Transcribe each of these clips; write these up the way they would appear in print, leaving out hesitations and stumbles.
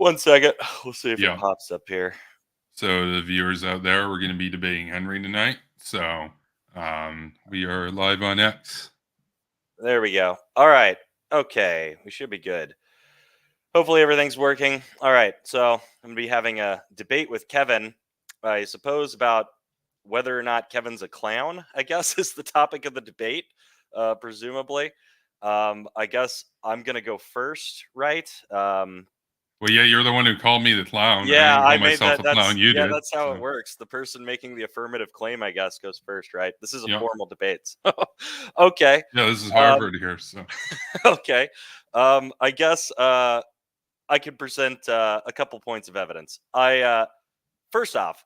One second. We'll see if it Yeah. pops up here. So the viewers out there, we're going to be debating Henry tonight. So we are live on X. There we go. All right. Okay. We should be good. Hopefully everything's working. All right. So I'm going to be having a debate with Kevin, I suppose, about whether or not Kevin's a clown, I guess, is the topic of the debate, presumably. I guess I'm going to go first, right? Well, yeah, you're the one who called me the clown. I Yeah, didn't I call made myself that. a clown. You did. That's how it So, works. The person making the affirmative claim, I guess, goes first, right? This is a yeah. formal debate. Okay. Yeah, this is Um, Harvard here. So, okay. I guess I could present a couple points of evidence. First off,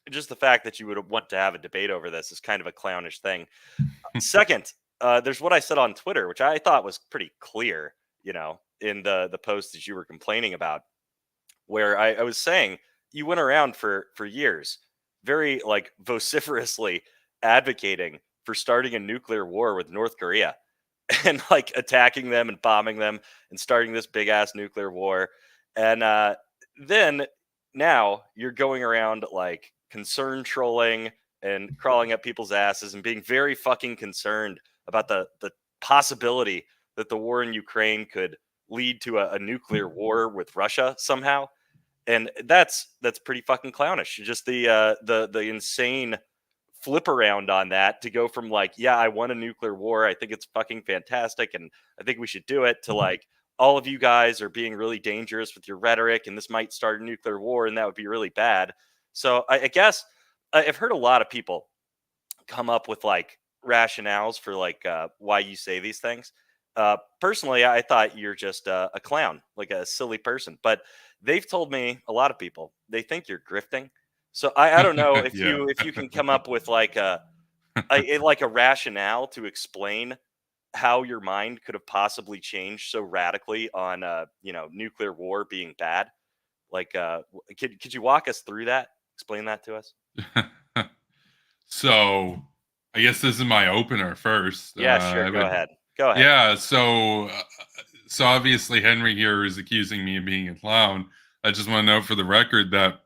just the fact that you would want to have a debate over this is kind of a clownish thing. Second, there's what I said on Twitter, which I thought was pretty clear, in the post that you were complaining about, where I was saying you went around for years, very like vociferously advocating for starting a nuclear war with North Korea and like attacking them and bombing them and starting this big ass nuclear war. And then now you're going around like concern trolling and crawling up people's asses and being very fucking concerned about the possibility that the war in Ukraine could lead to a nuclear war with Russia somehow. And that's pretty fucking clownish. Just the insane flip around on that to go from like, yeah, I want a nuclear war, I think it's fucking fantastic and I think we should do it, to like, all of you guys are being really dangerous with your rhetoric and this might start a nuclear war and that would be really bad. So I guess I've heard a lot of people come up with like rationales for like why you say these things. Personally, I thought you're just a clown, like a silly person. But they've told me, a lot of people, they think you're grifting. So I don't know if yeah. you can come up with like like a rationale to explain how your mind could have possibly changed so radically on nuclear war being bad. Like could you walk us through that? Explain that to us. So, I guess this is my opener first. Yeah, sure. I Go would, ahead. Go ahead. yeah. So obviously Henry here is accusing me of being a clown. I just want to note for the record that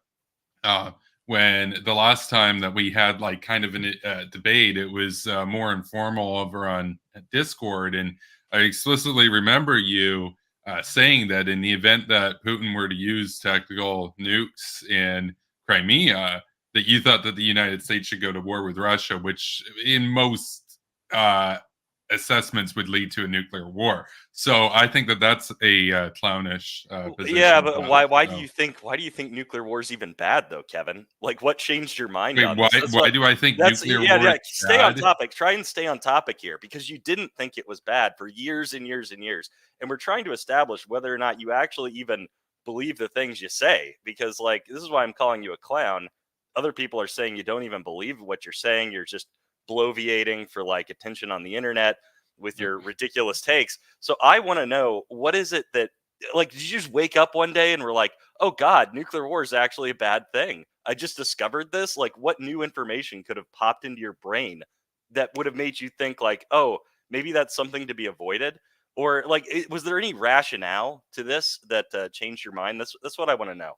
uh, when the last time that we had like kind of a debate, it was more informal over on Discord, and I explicitly remember you saying that in the event that Putin were to use tactical nukes in Crimea, that you thought that the United States should go to war with Russia, which in most uh, assessments would lead to a nuclear war. So I think that that's a clownish Yeah, position. but why do you think nuclear war is even bad though, Kevin? Like what changed your mind Wait, on why? this? That's Why what do I think that's nuclear yeah, war is yeah. Stay on bad? topic. Try and stay on topic here because you didn't think it was bad for years and years and years. And we're trying to establish whether or not you actually even believe the things you say. Because like this is why I'm calling you a clown. Other people are saying you don't even believe what you're saying. You're just bloviating for like attention on the internet with your ridiculous takes. So I want to know, what is it that, like, did you just wake up one day and were like, oh God, nuclear war is actually a bad thing? I just discovered this. Like, what new information could have popped into your brain that would have made you think, like, oh, maybe that's something to be avoided? Or, like, was there any rationale to this that changed your mind? That's what I want to know.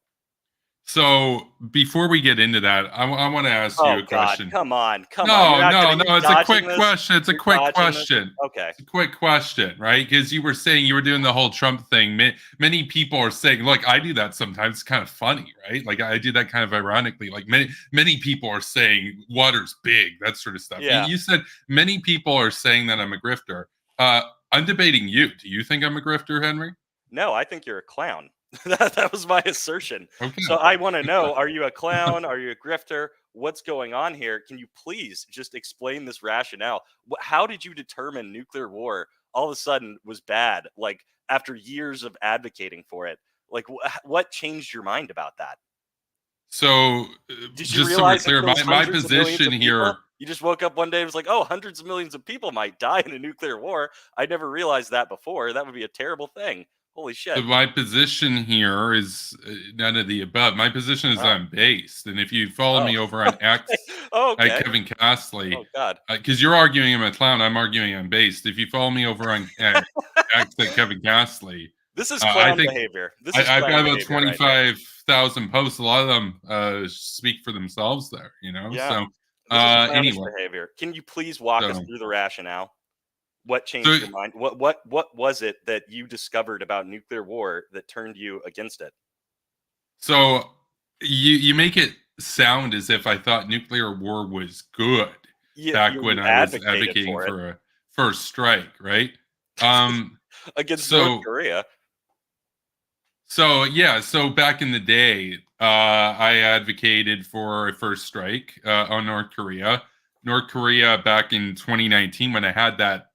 So before we get into that, I want to ask you Oh a God, question. come on, come on. You're No, not no, gonna, no. you It's a dodging quick this? question. It's a You're quick dodging this? question. Okay. It's a quick question, right? Because you were saying you were doing the whole Trump thing. Many people are saying, look, I do that sometimes. It's kind of funny, right? Like I do that kind of ironically. Like many people are saying water's big, that sort of stuff. Yeah. You said many people are saying that I'm a grifter. Uh, I'm debating you. Do you think I'm a grifter, Henry? No, I think you're a clown. That was my assertion. So Okay. I want to know, are you a clown? Are you a grifter? What's going on here? Can you please just explain this rationale? How did you determine nuclear war all of a sudden was bad, like after years of advocating for it? Like, what changed your mind about that? So Did you just so we're realize it clear, kills my hundreds of millions position of people? here. You just woke up one day and was like, oh, hundreds of millions of people might die in a nuclear war. I never realized that before. That would be a terrible thing. Holy So shit. my position here is none of the above. My position is Oh, I'm based, and if you follow oh, me over on okay. X Oh, at okay. Kevin Castley, Oh, God. because you're arguing I'm a clown, I'm arguing I'm based. If you follow me over on X at Kevin Castley, This is I clown think behavior. This is I've clown got about behavior right here. 25,000 posts. A lot of them speak for themselves there, you know? Yeah. So, This is clownish anyway, behavior. Can you please walk us so, through the rationale? What so, changed your mind? What was it that you discovered about nuclear war that turned you against it? so you make it sound as if I thought nuclear war was good back when You I was advocated advocating for it for a first strike, right? Um, against North so Korea. So yeah, so back in the day, I advocated for a first strike on North Korea. North Korea back in 2019 when I had that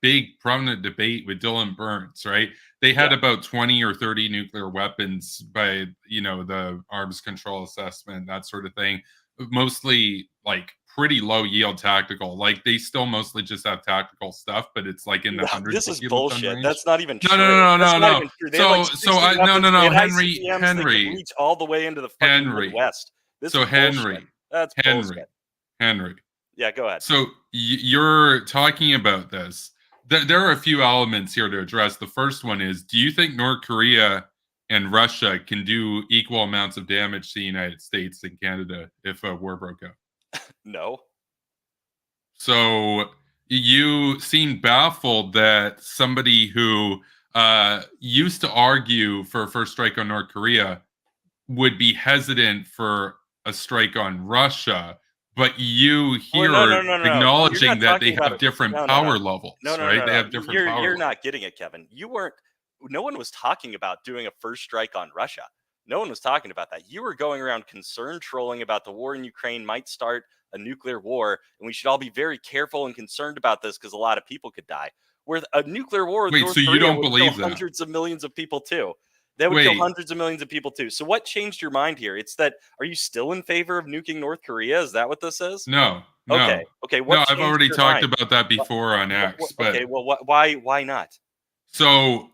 big prominent debate with Dylan Burns, right? They Yeah. had about 20 or 30 nuclear weapons by, the arms control assessment, that sort of thing. Mostly like pretty low yield tactical. Like they still mostly just have tactical stuff, but it's like in the No, hundreds this of is kiloton bullshit. range. That's not even No, no, true. no, no, That's no, not no. even true. They have like So 60 I no, weapons. no, They no, had Henry, ICBMs. They could Henry, reach all the way into the fucking Henry. Midwest. This So is bullshit. Henry, That's Henry, bullshit. Henry. Yeah, go ahead. So you're talking about this. There are a few elements here to address. The first one is: do you think North Korea and Russia can do equal amounts of damage to the United States and Canada if a war broke out? No. So you seem baffled that somebody who used to argue for a first strike on North Korea would be hesitant for a strike on Russia, but you Well, here no, no, are no, no, no. You're acknowledging not that they talking about have it. different No, no, no. power No, levels, no, right? no, They no. have different You're power you're levels. not getting it, Kevin. You weren't. No one was talking about doing a first strike on Russia. No one was talking about that. You were going around concerned trolling about the war in Ukraine might start a nuclear war, and we should all be very careful and concerned about this because a lot of people could die. Where a nuclear war with Wait, North so you Korea don't would kill believe that? hundreds of millions of people too. That would kill Wait, hundreds of millions of people too. So what changed your mind here? It's that are you still in favor of nuking North Korea? Is that what this is? no, no, Okay. Okay. no. What I've changed already your talked mind? about that before on X, but Okay. Well, why not? so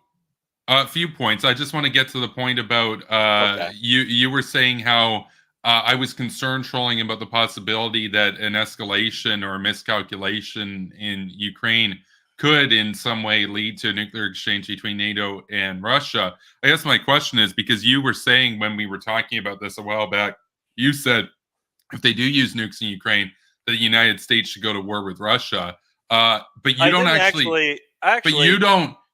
a few points. I just want to get to the point about Okay. you were saying how I was concerned trolling about the possibility that an escalation or a miscalculation in Ukraine could in some way lead to a nuclear exchange between NATO and Russia. I guess my question is because you were saying when we were talking about this a while back, you said if they do use nukes in Ukraine, that the United States should go to war with Russia. But you I don't didn't actually but actually.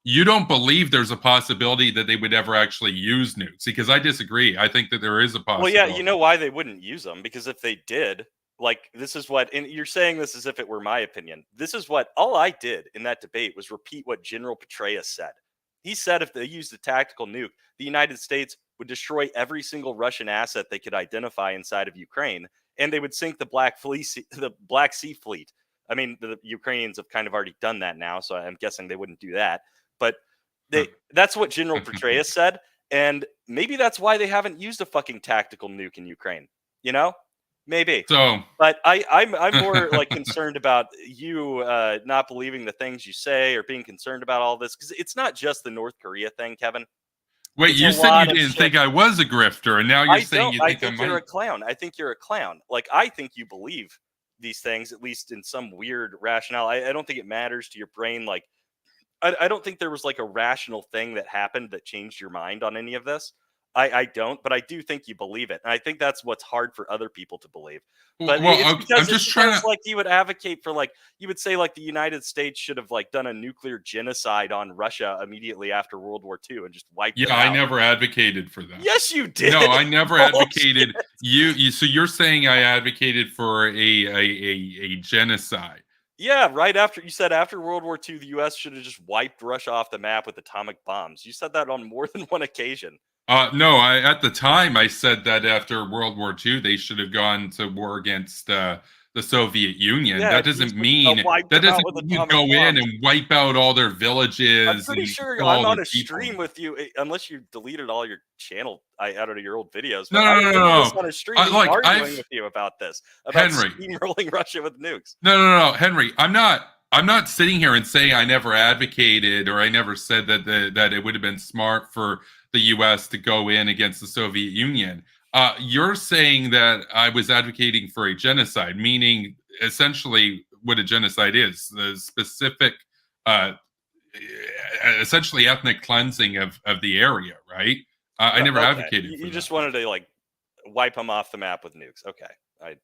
you don't believe there's a possibility that they would ever actually use nukes because I disagree. I think that there is a Well, yeah, you possibility. know why they wouldn't use them because if they did, like this is what, and you're saying this as if it were my opinion. This is what all I did in that debate was repeat what General Petraeus said. He said if they used a tactical nuke, the United States would destroy every single Russian asset they could identify inside of Ukraine, and they would sink the the Black Sea Fleet. I mean, the Ukrainians have kind of already done that now, so I'm guessing they wouldn't do that. But that's what General Petraeus said, and maybe that's why they haven't used a fucking tactical nuke in Ukraine. You know, maybe. So But I'm more like concerned about you not believing the things you say or being concerned about all this because it's not just the North Korea thing, Kevin. wait, It's a you said you lot of didn't shit. think I was a grifter, and now you're I saying don't. you I think I think you're might. a clown. I think you're a clown. Like I think you believe these things at least in some weird rationale. I don't think it matters to your brain. Like I don't think there was like a rational thing that happened that changed your mind on any of this. I don't, but I do think you believe it, and I think that's what's hard for other people to believe. But Well, okay, I'm it's just trying because to. like you would advocate for like you would say like the United States should have like done a nuclear genocide on Russia immediately after World War II and just wiped Yeah, them I out. never advocated for that. Yes, you did. No, I never Bullshit. advocated so you're saying I advocated for a genocide. Yeah, right after you said after World War II, the U.S. should have just wiped Russia off the map with atomic bombs. You said that on more than one occasion. No, I at the time I said that after World War II they should have gone to war against the Soviet Union. Yeah, That and you doesn't just mean wiped that them out doesn't with mean you atomic go in bombs. and wipe out all their I'm villages pretty and sure kill I'm all their on a people. stream with you, unless you deleted all your channel. I don't know your old videos, No, but no, I no, no, remember this no. on a stream, me Like arguing I've with you about this, about Henry. steamrolling Russia with nukes. No, no, no, no, Henry. I'm not sitting here and saying I never advocated or I never said that it would have been smart for the U.S. to go in against the Soviet Union. You're saying that I was advocating for a genocide, meaning essentially what a genocide is, the specific uh, essentially ethnic cleansing of the area, right? I never Okay, advocated for you that. just wanted to like wipe them off the map with nukes. Okay, I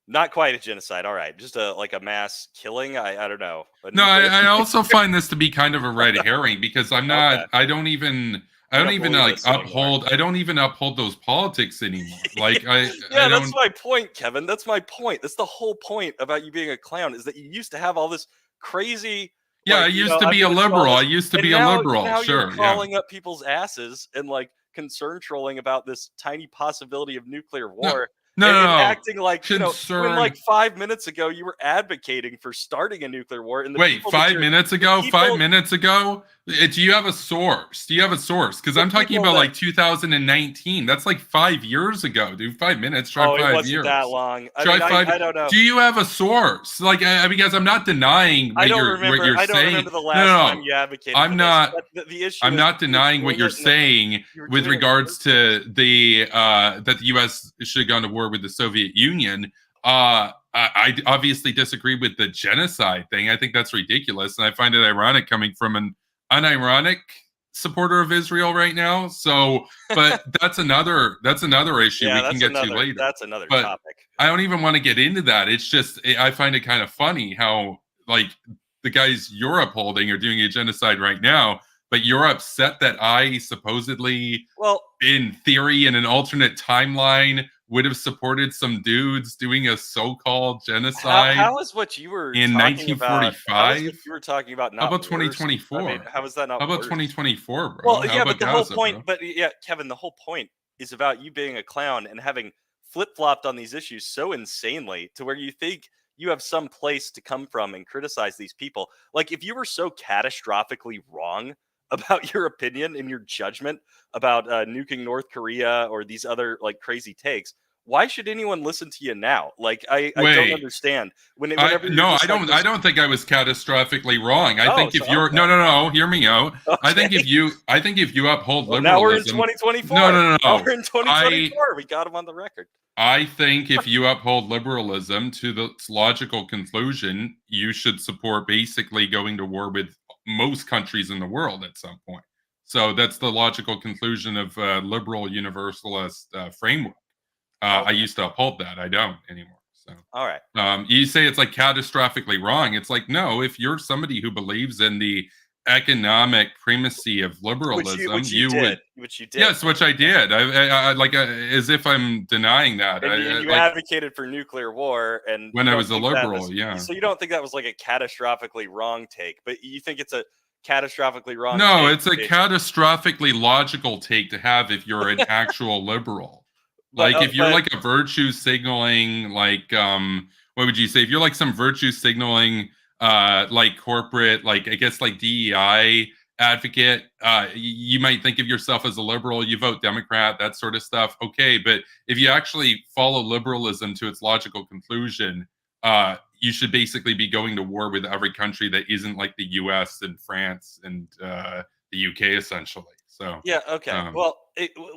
not quite a genocide. All right, just a like a mass killing. I don't know. A No, nuclear. I also find this to be kind of a red herring because I'm Okay, not. I you don't don't even believe like this anymore. uphold. I don't even uphold those politics anymore. Like I Yeah, that's don't. my point, Kevin. That's my point. That's the whole point about you being a clown is that you used to have all this crazy, Yeah, I like, used to I'm be a gonna do all liberal. I this, used to and be a liberal. now you're Sure, yeah. crawling up people's asses and like concern trolling about this tiny possibility of nuclear No, war no, no, and no. acting like, when like Concern. 5 minutes ago you were advocating for starting a nuclear war and the Wait, people that 5 minutes the ago? Five people minutes ago? Do you have a source? Do you have a source? Because the I'm talking people about that like 2019. That's like 5 years ago, dude. 5 minutes. Try oh, it five wasn't that years. long. I Try mean, five. I don't know. Do you have a source? Like, because I'm not denying what you're I don't saying. remember the No, no, last time no. you advocated for I'm this, not. but the issue I'm is not you were denying what doing you're it saying you were with doing it in the regards first place. to the that the U.S. should have gone to war with the Soviet Union. I obviously disagree with the genocide thing. I think that's ridiculous, and I find it ironic coming from an unironic supporter of Israel right now. So, but that's another issue Yeah, we can get to later. that's another But topic. I don't even want to get into that. It's just I find it kind of funny how like the guys you're upholding are doing a genocide right now, but you're upset that I supposedly, Well, in theory, in an alternate timeline, would have supported some dudes doing a so-called genocide how is what you were in talking about how is what 1945. you were talking about How not about worse? I mean, 2024? how is that How not about worse? 2024, bro? Well, How yeah, about but the whole Gaza, point bro? but yeah, Kevin, the whole point is about you being a clown and having flip-flopped on these issues so insanely to where you think you have some place to come from and criticize these people. Like if you were so catastrophically wrong about your opinion and your judgment about nuking North Korea or these other like crazy takes, why should anyone listen to you now? Like I don't Wait, understand I whenever you're no, just like I this. don't think I was catastrophically wrong. I Oh, think so if you're no, okay, no, no, hear me out. okay. I think if you uphold Well, now we're in liberalism, no, 2024. no, no, Now no. we're in I 2024. We got him on the record. I think if you uphold liberalism to its logical conclusion, you should support basically going to war with most countries in the world at some point. So that's the logical conclusion of liberal universalist framework. I Okay. used to uphold that. I don't anymore. So All right. you say it's like catastrophically wrong. It's like, no, if you're somebody who believes in the economic primacy of liberalism, Which you you would. did. Which you did. Yes, which I did. I like as if I'm denying that. And you Like advocated for nuclear war and when you I don't was a think that liberal, was yeah. so you don't think that was like a catastrophically wrong take, but you think it's a catastrophically wrong No, take it's a to catastrophically logical take to have if you're an actual liberal. Like if you're but like a virtue signaling, like what would you say? If you're like some virtue signaling like corporate, like I guess like DEI advocate, you might think of yourself as a liberal, you vote Democrat, that sort of stuff. Okay, but if you actually follow liberalism to its logical conclusion, you should basically be going to war with every country that isn't like the US and France and the UK essentially. So yeah, okay. um, Well,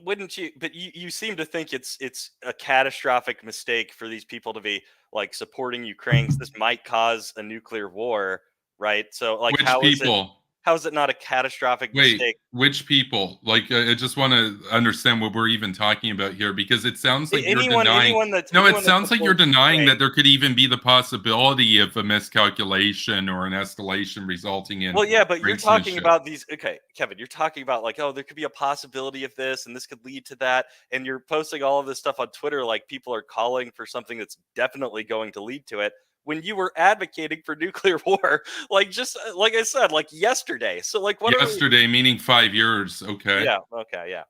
wouldn't you? But you seem to think it's a catastrophic mistake for these people to be like supporting Ukraine 'cause this might cause a nuclear war, right? So, like, which people? how is it not a catastrophic Wait, mistake? which people? Like, I just want to understand what we're even talking about here because it sounds like you're denying. No, it Anyone that sounds like you're supports denying Ukraine. that there could even be the possibility of a miscalculation or an escalation resulting in Well, yeah, but you're talking brinksmanship. about these. Okay, Kevin, you're talking about like, oh, there could be a possibility of this, and this could lead to that, and you're posting all of this stuff on Twitter, like people are calling for something that's definitely going to lead to it. When you were advocating for nuclear war, like just like I said, like yesterday. So, like, what are we? Yesterday, meaning 5 years. Okay. Yeah, okay, yeah.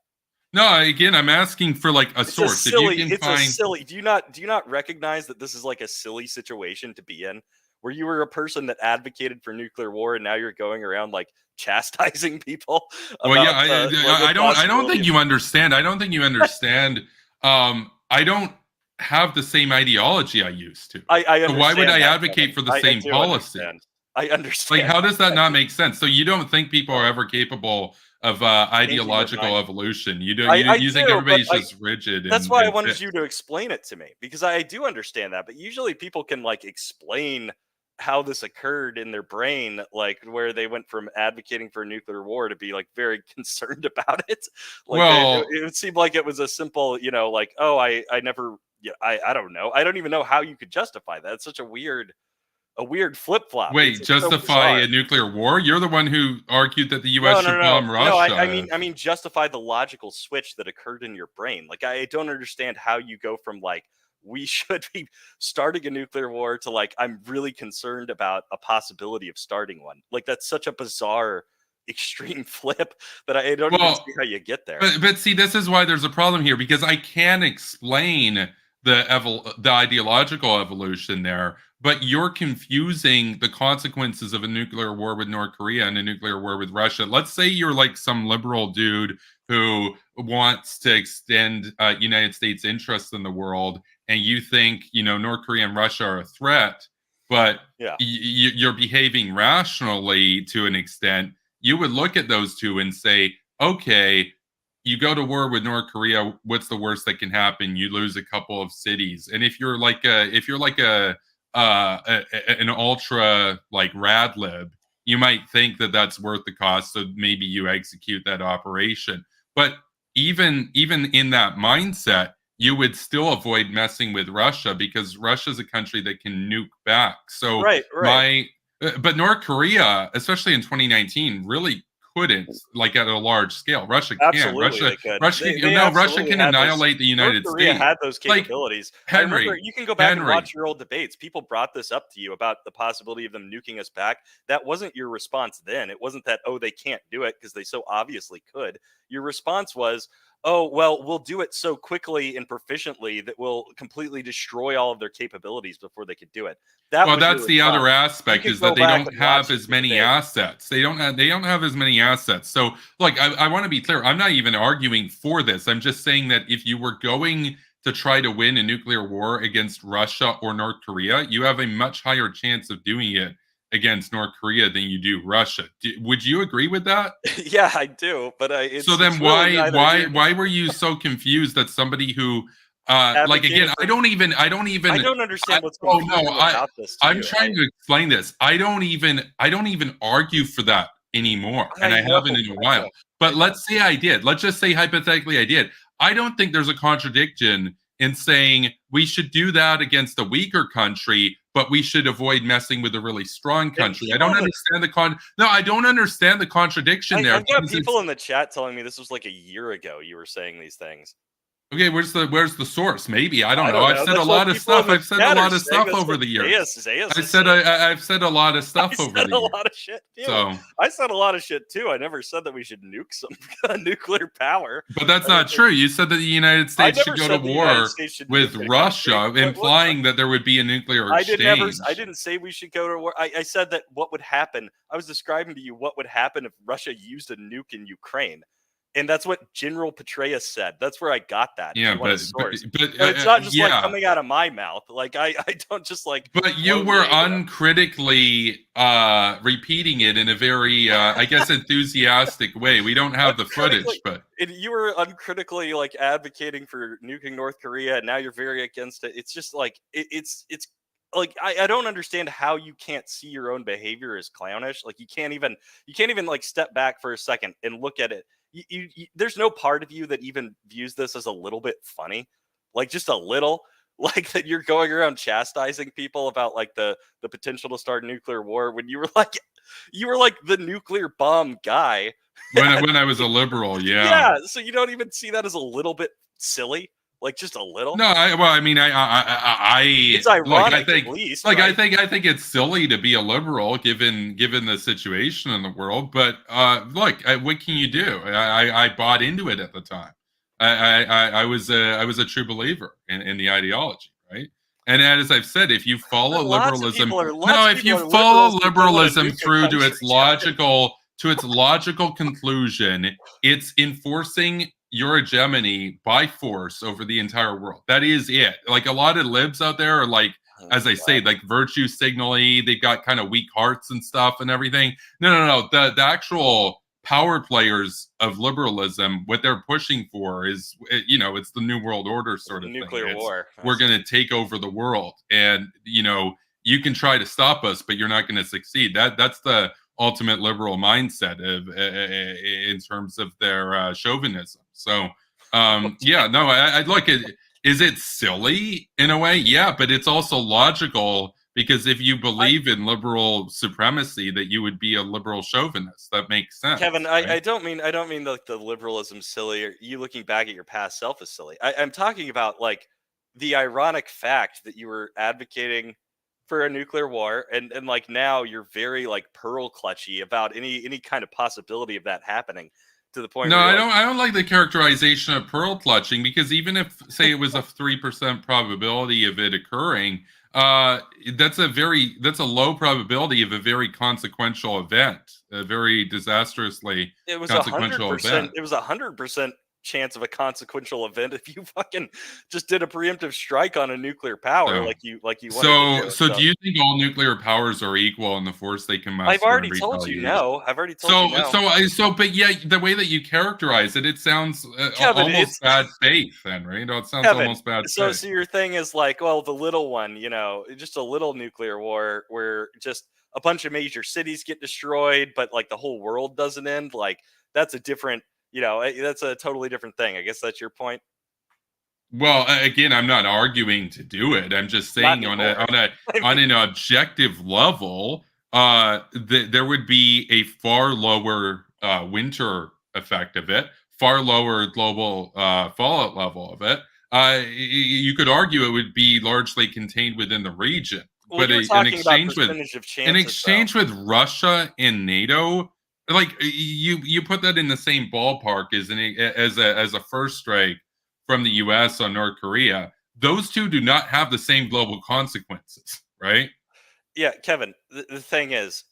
No, again, I'm asking for like a It's a source. If you silly. can It's a find. silly. Do you not recognize that this is like a silly situation to be in, where you were a person that advocated for nuclear war, and now you're going around like chastising people Well, yeah, about like the I don't possibility think of. you understand. I don't think you understand. I don't have the same ideology I used to. I So why would understand I that, advocate Kevin. for the I same do policy? understand. I Like, understand. how does that I not do. make sense? So you don't think people are ever capable of Changing their ideological mind. evolution? You I you think do, but everybody's just rigid that's why I and wanted you fixed? to explain it to me because I do understand that. But usually people can like explain how this occurred in their brain, like where they went from advocating for a nuclear war to be like very concerned about it. Like Well, it would seem like it was a simple, like, oh, I never, yeah, I don't know. I don't even know how you could justify that. It's such a weird flip flop. wait, It's so justify bizarre. a nuclear war? You're the one who argued that the US No, no, should no, bomb no. Russia. I mean, justify the logical switch that occurred in your brain. Like, I don't understand how you go from like we should be starting a nuclear war to like I'm really concerned about a possibility of starting one. Like, that's such a bizarre, extreme flip that I don't even see Well, how you get there. but see, this is why there's a problem here because I can explain the ideological evolution there, but you're confusing the consequences of a nuclear war with North Korea and a nuclear war with Russia. Let's say you're like some liberal dude who wants to extend United States interests in the world, and you think North Korea and Russia are a threat, but Yeah. you're behaving rationally to an extent. You would look at those two and say, okay, you go to war with North Korea, what's the worst that can happen? You lose a couple of cities. And if you're like an ultra like rad lib, you might think that that's worth the cost, so maybe you execute that operation. But even in that mindset, you would still avoid messing with Russia because Russia's a country that can nuke back. So Right, right. but North Korea, especially in 2019, really couldn't like at a large scale. Russia can. Absolutely, Russia they could. Russia They no, Russia absolutely can had those. annihilate the North United Korea States. had those Like capabilities. I remember, Henry, you can go back and Henry. watch your old debates. People brought this up to you about the possibility of them nuking us back. That wasn't your response then. It wasn't that, oh, they can't do it because they so obviously could. Your response was, oh, well, we'll do it so quickly and proficiently that we'll completely destroy all of their capabilities before they could do it. That Well, was your that's the other response. You aspect could is go that they back don't and watch have as your many debate. assets. They don't have as many assets. So, look, I want to be clear. I'm not even arguing for this. I'm just saying that if you were going to try to win a nuclear war against Russia or North Korea, you have a much higher chance of doing it against North Korea than you do Russia. Would you agree with that? Yeah, I do, but So it's then really why neither why here nor why were you so confused that somebody who like advocating again, for. I don't even I don't understand what's oh no, confusing about this to I'm you. trying to explain this. I don't even argue for that anymore, and I I know, haven't in a I know, while. I But know. let's say I did. Let's just say hypothetically I did. I don't think there's a contradiction in saying we should do that against a weaker country, but we should avoid messing with a really strong And country. I people don't in the understand the no, I don't understand the contradiction there I've got because people it's in the chat telling me this was like a year ago you were saying these things. okay, where's the source? Maybe I don't I know. don't I've know. said a That's what lot of people in stuff. the I've said a chat are lot of saying. stuff That's over what the years. Zeus I is said saying. I've said a lot of I stuff over said the a years. lot of shit too. So, I said a lot of shit too. I never said that we should nuke some nuclear power. but that's I, not true. You said that the United I States should never go to said the United war States should with nuke a country. Russia, implying that there would be a nuclear I exchange. didn't say we should go to war. I said that what would happen. I was describing to you what would happen if Russia used a nuke in Ukraine. And that's what General Petraeus said. That's where I got that. If Yeah, you want a but source. But it's not just like yeah, coming out of my mouth. Like I don't just like but you quote were Lenin. uncritically repeating it in a very, I guess, enthusiastic way. We don't have the footage, Uncritically, but and you were uncritically like advocating for nuking North Korea, and now you're very against it. It's just like it's like I don't understand how you can't see your own behavior as clownish. Like you can't even like step back for a second and look at it. There's no part of you that even views this as a little bit funny, like just a little. Like that you're going around chastising people about like the potential to start a nuclear war when you were like the nuclear bomb guy. when I was a liberal, yeah. Yeah, so you don't even see that as a little bit silly, like just a little. No, well, I mean, It's look, I ironic at think, least, like, right? I think it's silly to be a liberal given the situation in the world. But look, what can you do? I bought into it at the time. I was a true believer in the ideology, right? And as I've said, if you follow But liberalism, lots no, of if people you are follow liberals who don't want to liberalism nuke a through country. to its logical conclusion, it's enforcing your hegemony by force over the entire world. That is it. Like a lot of libs out there are like, Oh, as I say, like virtue signaling. They've got kind of weak hearts and stuff and everything. No. The actual power players of liberalism, what they're pushing for is, it's the new world order sort of thing. nuclear It's war. I we're see. going to take over the world, and you can try to stop us, but you're not going to succeed. That's the ultimate liberal mindset of in terms of their chauvinism. So yeah, no, I look at, is it silly in a way? Yeah, but it's also logical, because if you believe in liberal supremacy, that you would be a liberal chauvinist. That makes Kevin, sense, I right? don't mean like the liberalism silly or you looking back at your past self is silly. I'm talking about like the ironic fact that you were advocating for a nuclear war, and like now you're very like pearl clutchy about any kind of possibility of that happening, to the point No, where you're like, I don't like the characterization of pearl clutching, because even if, say, it was a 3% probability of it occurring, uh, that's a low probability of a very consequential event, a very disastrously it was a hundred consequential percent. event. It was 100% chance of a consequential event if you fucking just did a preemptive strike on a nuclear power So, like you wanted to do. so So do you think all nuclear powers are equal in the force they can I've muster in already told you retaliation? no. I've already told you no. But yeah, the way that you characterize it, it sounds Kevin, almost it's bad faith. Then, right? It sounds Kevin. almost bad So, faith. so your thing is like, well, the little one, just a little nuclear war where just a bunch of major cities get destroyed, but like the whole world doesn't end. Like that's a different, that's a totally different thing. I guess that's your point. Well, again, I'm not arguing to do it. I'm just Not saying anymore. I on mean, an objective level, there would be a far lower winter effect of it, far lower global fallout level of it. You could argue it would be largely contained within the region, well, but you're talking about percentage of in chances, though. exchange with Russia and NATO, like you put that in the same ballpark as as a first strike from the US on North Korea. Those two do not have the same global consequences, right? Yeah, Kevin. The thing is,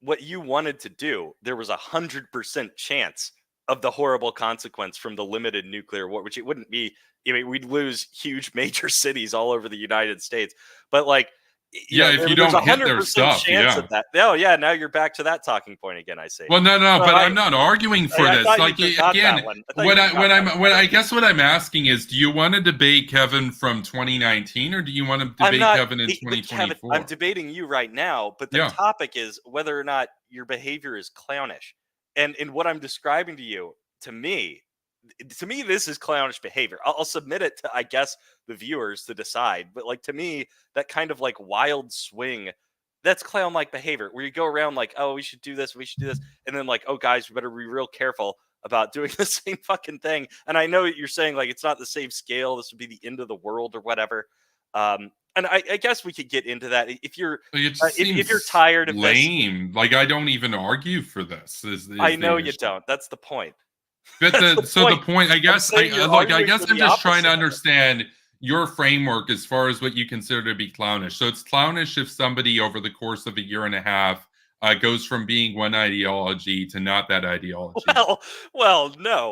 what you wanted to do, there was 100% chance of the horrible consequence from the limited nuclear war, which it wouldn't be. I mean, we'd lose huge major cities all over the United States, but like, Yeah, if you there's don't a hit hundred their percent stuff, chance of yeah. that. Oh yeah, now you're back to that talking point again. I see. Well, no, Well, but I'm not arguing for I this. thought you Like, forgot that again, one. I thought you forgot that one. what I guess what I'm asking is, do you want to debate Kevin from 2019, or do you want to I'm debate not, Kevin in but Kevin, I'm 2024? debating you right now. But the Yeah. topic is whether or not your behavior is clownish, and what I'm describing to you, to me, this is clownish behavior. I'll submit it to, I guess, the viewers to decide. But like to me, that kind of like wild swing, that's clown-like behavior where you go around like, oh, we should do this, we should do this, and then like, oh, guys, we better be real careful about doing the same fucking thing. And I know you're saying like it's not the same scale. This would be the end of the world or whatever. And I guess we could get into that if you're Like, it just if you're seems tired of this. lame. Like, I don't even argue for this. I Is know the you issue? don't. That's the point. But That's the the point. point, I I'm guess, saying you're look, I arguing guess for I'm the just trying to opposite of it. understand your framework as far as what you consider to be clownish. So it's clownish if somebody over the course of a year and a half goes from being one ideology to not that ideology. No.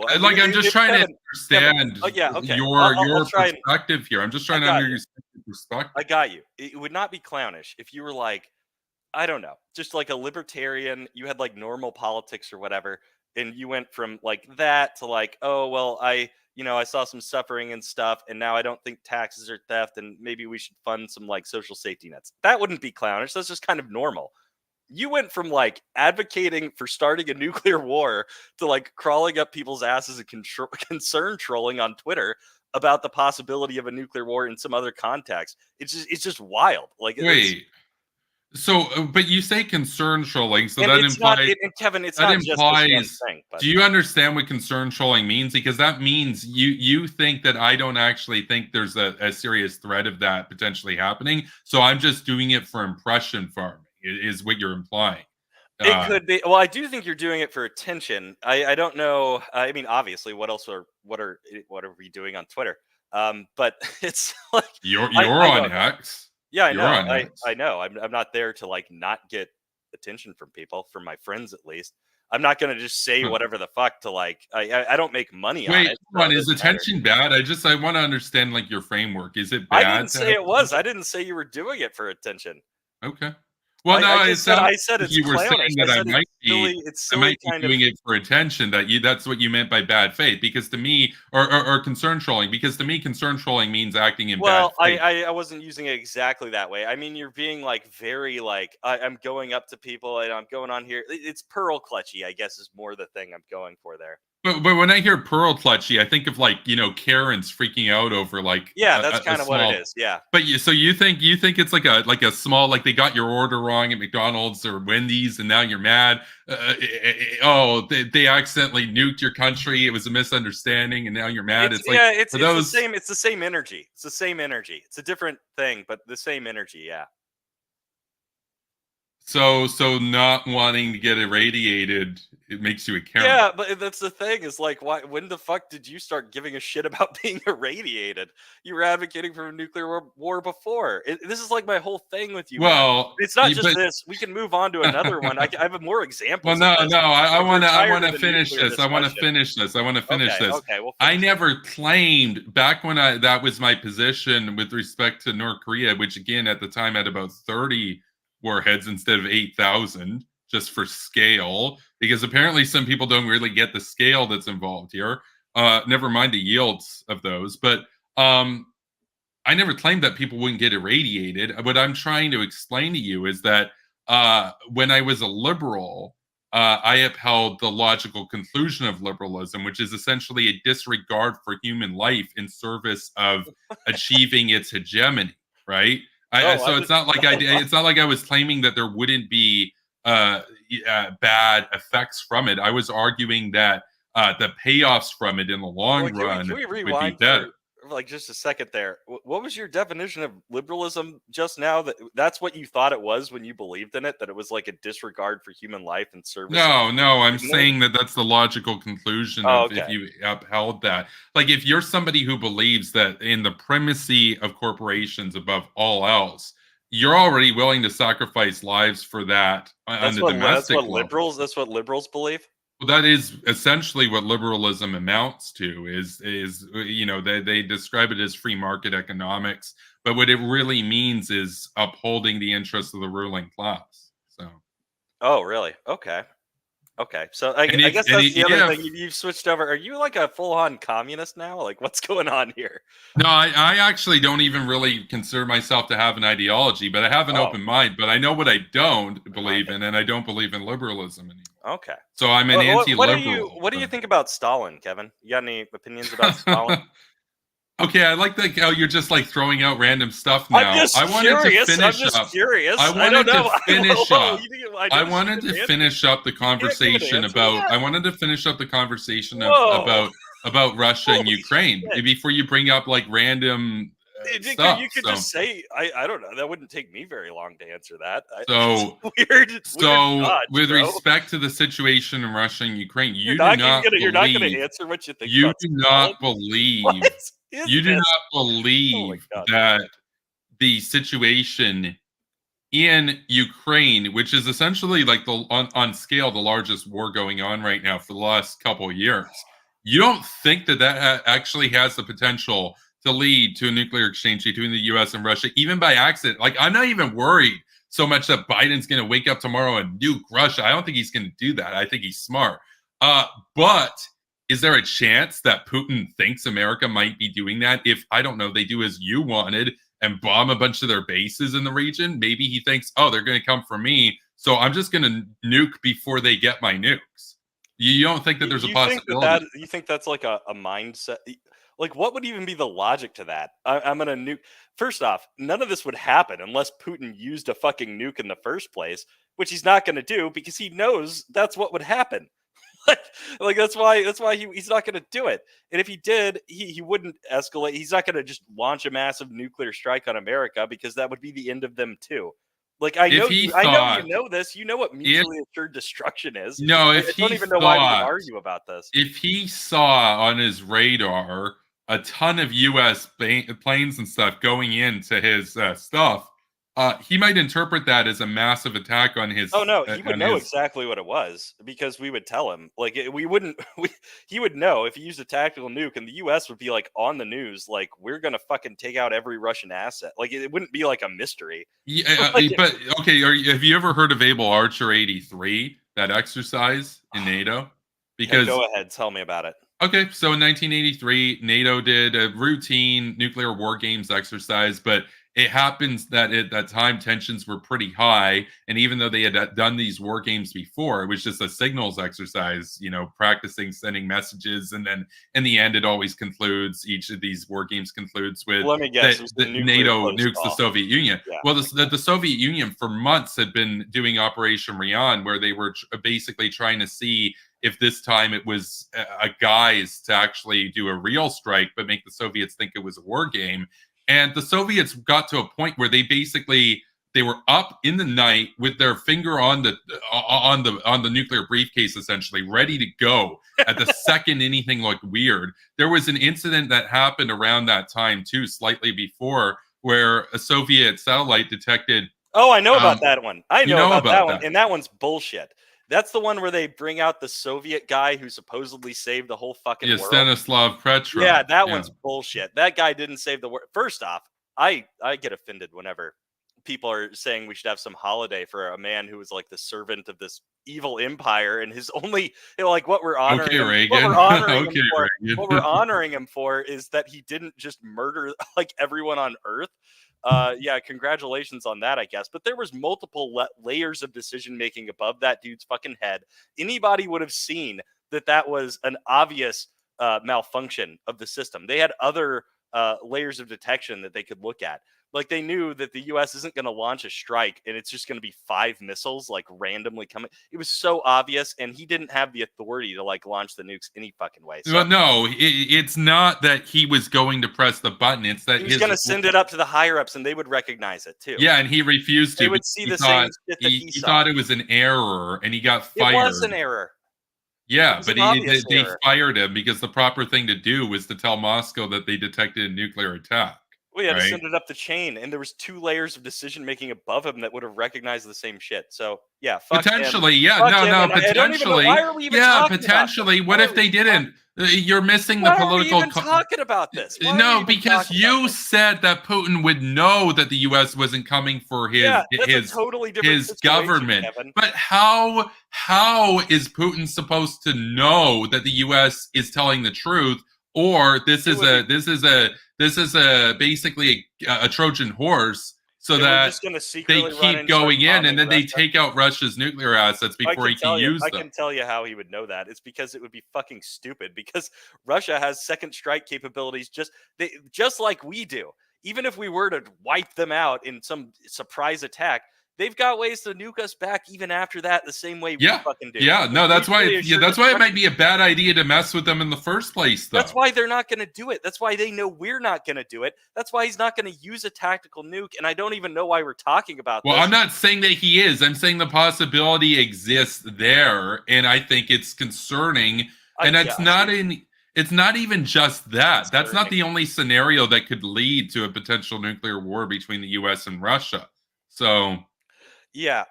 I Like, mean, I'm just if trying to Kevin. understand Oh yeah, okay. I'll your try and perspective here. I'm just I trying to got you. understand your I perspective. got you. It would not be clownish if you were like, I don't know, just like a libertarian, you had like normal politics or whatever, and you went from like that to like, oh, well, I saw some suffering and stuff, and now I don't think taxes are theft, and maybe we should fund some like social safety nets. That wouldn't be clownish. That's just kind of normal. You went from like advocating for starting a nuclear war to like crawling up people's asses and concern trolling on Twitter about the possibility of a nuclear war in some other context. It's just wild. Like it's Wait. So, but you say concern trolling, so and that it's not implies and Kevin, it's that not just this one implies, thing, but do you understand what concern trolling means? Because that means you think that I don't actually think there's a serious threat of that potentially happening. So I'm just doing it for impression farming, is what you're implying. it Uh, could be. Well, I do think you're doing it for attention. I don't know. I mean, obviously, what are we doing on Twitter? But it's like you're I on don't know. Hex. Yeah, I You're know. on I Hex. know. I'm not there to like not get attention from people, from my friends at least. I'm not gonna just say Huh. whatever the fuck to like. I don't make money on Wait, it, hold so on. it Is doesn't matter. attention bad? I want to understand like your framework. Is it I didn't bad to say have it was. I attention? didn't say you were doing it for attention. Okay. Well, no, I it just said sounded like it's you were saying clownish. I that said it's I silly might be kind of. doing it for attention, that's what you meant by bad faith, because to me, or concern trolling, because to me, concern trolling means acting in bad Well, faith. I wasn't using it exactly that way. I mean, you're being like very like I'm going up to people and I'm going on here. It's pearl clutchy, I guess, is more the thing I'm going for there. But when I hear pearl clutchy, I think of like, Karens freaking out over like Yeah, that's a kind of what it small. is. Yeah. But so you think it's like a small, like they got your order wrong at McDonald's or Wendy's and now you're mad. Oh, they accidentally nuked your country. It was a misunderstanding and now you're mad. It's It's like, yeah, for it's the those. same. It's the same energy. It's the same energy. It's a different thing, but the same energy. Yeah. So not wanting to get irradiated, it makes you a Karen. Yeah, but that's the thing is like, why? When the fuck did you start giving a shit about being irradiated? You were advocating for a nuclear war before. This is like my whole thing with you, man. Well, It's not just but this. We can move on to another one. I have more well, examples of no, this. no. I Like we're want to. I tired want of to the finish nuclear this. I want to discussion. finish this. I want to finish Okay, this. okay, we'll I finish it. never claimed back when that was my position with respect to North Korea, which again at the time had about 30 warheads instead of 8,000, just for scale. Because apparently some people don't really get the scale that's involved here. Never mind the yields of those, but um, I never claimed that people wouldn't get irradiated. What I'm trying to explain to you is that when I was a liberal, I upheld the logical conclusion of liberalism, which is essentially a disregard for human life in service of achieving its hegemony. Right? Oh, I So was. it's not like I was claiming that there wouldn't be uh, bad effects from it. I was arguing that the payoffs from it in the Well, long can run we would be rewind better. for like just a second there? What was your definition of liberalism just now? That's what you thought it was when you believed in it. That it was like a disregard for human life and service of No, no, I'm hegemony? saying that that's the logical conclusion Oh, of if okay. you upheld that. Like, if you're somebody who believes that in the primacy of corporations above all else, you're already willing to sacrifice lives for that on the domestic level. That's what liberals believe. Well, that is essentially what liberalism amounts to. They describe it as free market economics, but what it really means is upholding the interests of the ruling class. So. Oh, really? Okay. Okay. So And I if guess and that's the other thing. if You've switched over. Are you like a full on communist now? Like, what's going on here? No, I actually don't even really consider myself to have an ideology, but I have an Oh, open mind. But I know what I don't believe okay. in, and I don't believe in liberalism anymore. Okay. So I'm an anti-liberal. What do you think about Stalin, Kevin? You got any opinions about Stalin? Okay, I like that how you're just like throwing out random stuff I'm now. just curious. I'm just I curious. I don't wanted to know. finish Whoa, up. I I noticed you wanted didn't to answer. finish up the You can't give an conversation answer to about. that. I wanted to finish up the conversation Whoa! about Russia and Holy Ukraine shit! before you bring up like random You stuff. could So just say I don't know. That wouldn't take me very long to answer that. so Weird So, dodge, with bro. respect to the situation in Russia and Ukraine, You're not gonna answer what you think you about do Stalin. not What believe, is you do this? not Oh my believe god! that the situation in Ukraine, which is essentially like on scale the largest war going on right now for the last couple of years, you don't think that actually has the potential to lead to a nuclear exchange between the U.S. and Russia, even by accident. Like, I'm not even worried so much that Biden's going to wake up tomorrow and nuke Russia. I don't think he's going to do that. I think he's smart. But is there a chance that Putin thinks America might be doing that if, I don't know, they do as you wanted and bomb a bunch of their bases in the region? Maybe he thinks, oh, they're going to come for me, so I'm just going to nuke before they get my nukes. You don't think that there's a possibility? You think that's like a mindset? Like, what would even be the logic to that? I'm gonna nuke. First off, none of this would happen unless Putin used a fucking nuke in the first place, which he's not gonna do because he knows that's what would happen. like, that's why he's not gonna do it. And if he did, he wouldn't escalate. He's not gonna just launch a massive nuclear strike on America because that would be the end of them too. Like, If he I know you thought, know this. You know what if mutually assured destruction is. no, I if don't he even know why we can thought, argue about this. if he saw on his radar a ton of U.S. Planes and stuff going into his stuff, He might interpret that as a massive attack on Oh his no, he would know exactly what it was because we would tell him. Like we wouldn't. He would know if he used a tactical nuke, and the U.S. would be like on the news, like we're gonna fucking take out every Russian asset. Like it wouldn't be like a mystery. Yeah, Like, but okay, have you ever heard of Able Archer 83, that exercise in NATO? yeah, Because go ahead, tell me about it. okay, so in 1983, NATO did a routine nuclear war games exercise, but it happens that at that time tensions were pretty high, and even though they had done these war games before, it was just a signals exercise, practicing sending messages, and then in the end, it always concludes. Each of these war games concludes with Let me guess, it was the nuclear NATO close nukes the call. Soviet Union. Yeah, Well, the Soviet Union for months had been doing Operation Rion, where they were basically trying to see if this time it was a guise to actually do a real strike, but make the Soviets think it was a war game. And the Soviets got to a point where they were up in the night with their finger on the nuclear briefcase, essentially ready to go at the second anything looked weird. There was an incident that happened around that time too, slightly before, where a Soviet satellite detected. Oh, I know about that one. I You know know about that about one, that. and that one's bullshit. That's the one where they bring out the Soviet guy who supposedly saved the whole fucking Yeah, world. Stanislav Petrov. Yeah, that Yeah. one's bullshit. That guy didn't save the world. First off, I get offended whenever people are saying we should have some holiday for a man who was like the servant of this evil empire, and his only, like what we're honoring Okay, him, Reagan. Okay, Reagan. what we're honoring him for is that he didn't just murder like everyone on Earth. Yeah, congratulations on that, I guess. But there was multiple layers of decision making above that dude's fucking head. Anybody would have seen that that was an obvious malfunction of the system. They had other layers of detection that they could look at. Like they knew that the U.S. isn't going to launch a strike and it's just going to be 5 missiles like randomly coming. It was so obvious, and he didn't have the authority to like launch the nukes any fucking way. So Well, no, it's not that he was going to press the button. It's that he was going to send it up to the higher ups, and they would recognize it too. Yeah, and he refused to. They would see He the thought same shit that he saw. thought it was an error, and he got It fired. was an error. Yeah, was but an obvious they error. fired him because the proper thing to do was to tell Moscow that they detected a nuclear attack. We had to Right? send it up the chain, and there was 2 layers of decision making above him that would have recognized the same shit. So yeah, fuck Potentially, him. yeah, Fuck no, him, no, and I don't even know, potentially, why are we even yeah, talking potentially. about this? What if they didn't? You're missing the Why are we political. even talking about this? Why are we No, even because talking about you this? said that Putin would know that the U.S. wasn't coming for Yeah, that's a totally different his situation, government. Kevin. But how is Putin supposed to know that the U.S. is telling the truth, or this is basically a Trojan horse, so And we're that just going to they secretly run keep and start going in, and bombing then they Russia? take out Russia's nuclear assets before he can use I them. can tell you how he would know that. It's because it would be fucking stupid. Because Russia has second strike capabilities, just like we do. Even if we were to wipe them out in some surprise attack, they've got ways to nuke us back even after that, the same way we fucking do. Yeah, no, that's why. Mutually Yeah, assured that's why it might destruction. be a bad idea to mess with them in the first place, though. That's why they're not going to do it. That's why they know we're not going to do it. That's why he's not going to use a tactical nuke. And I don't even know why we're talking about Well, this. I'm not saying that he is. I'm saying the possibility exists there, and I think it's concerning. And it's not even just that. That's not the only scenario that could lead to a potential nuclear war between the U.S. and Russia. So yeah,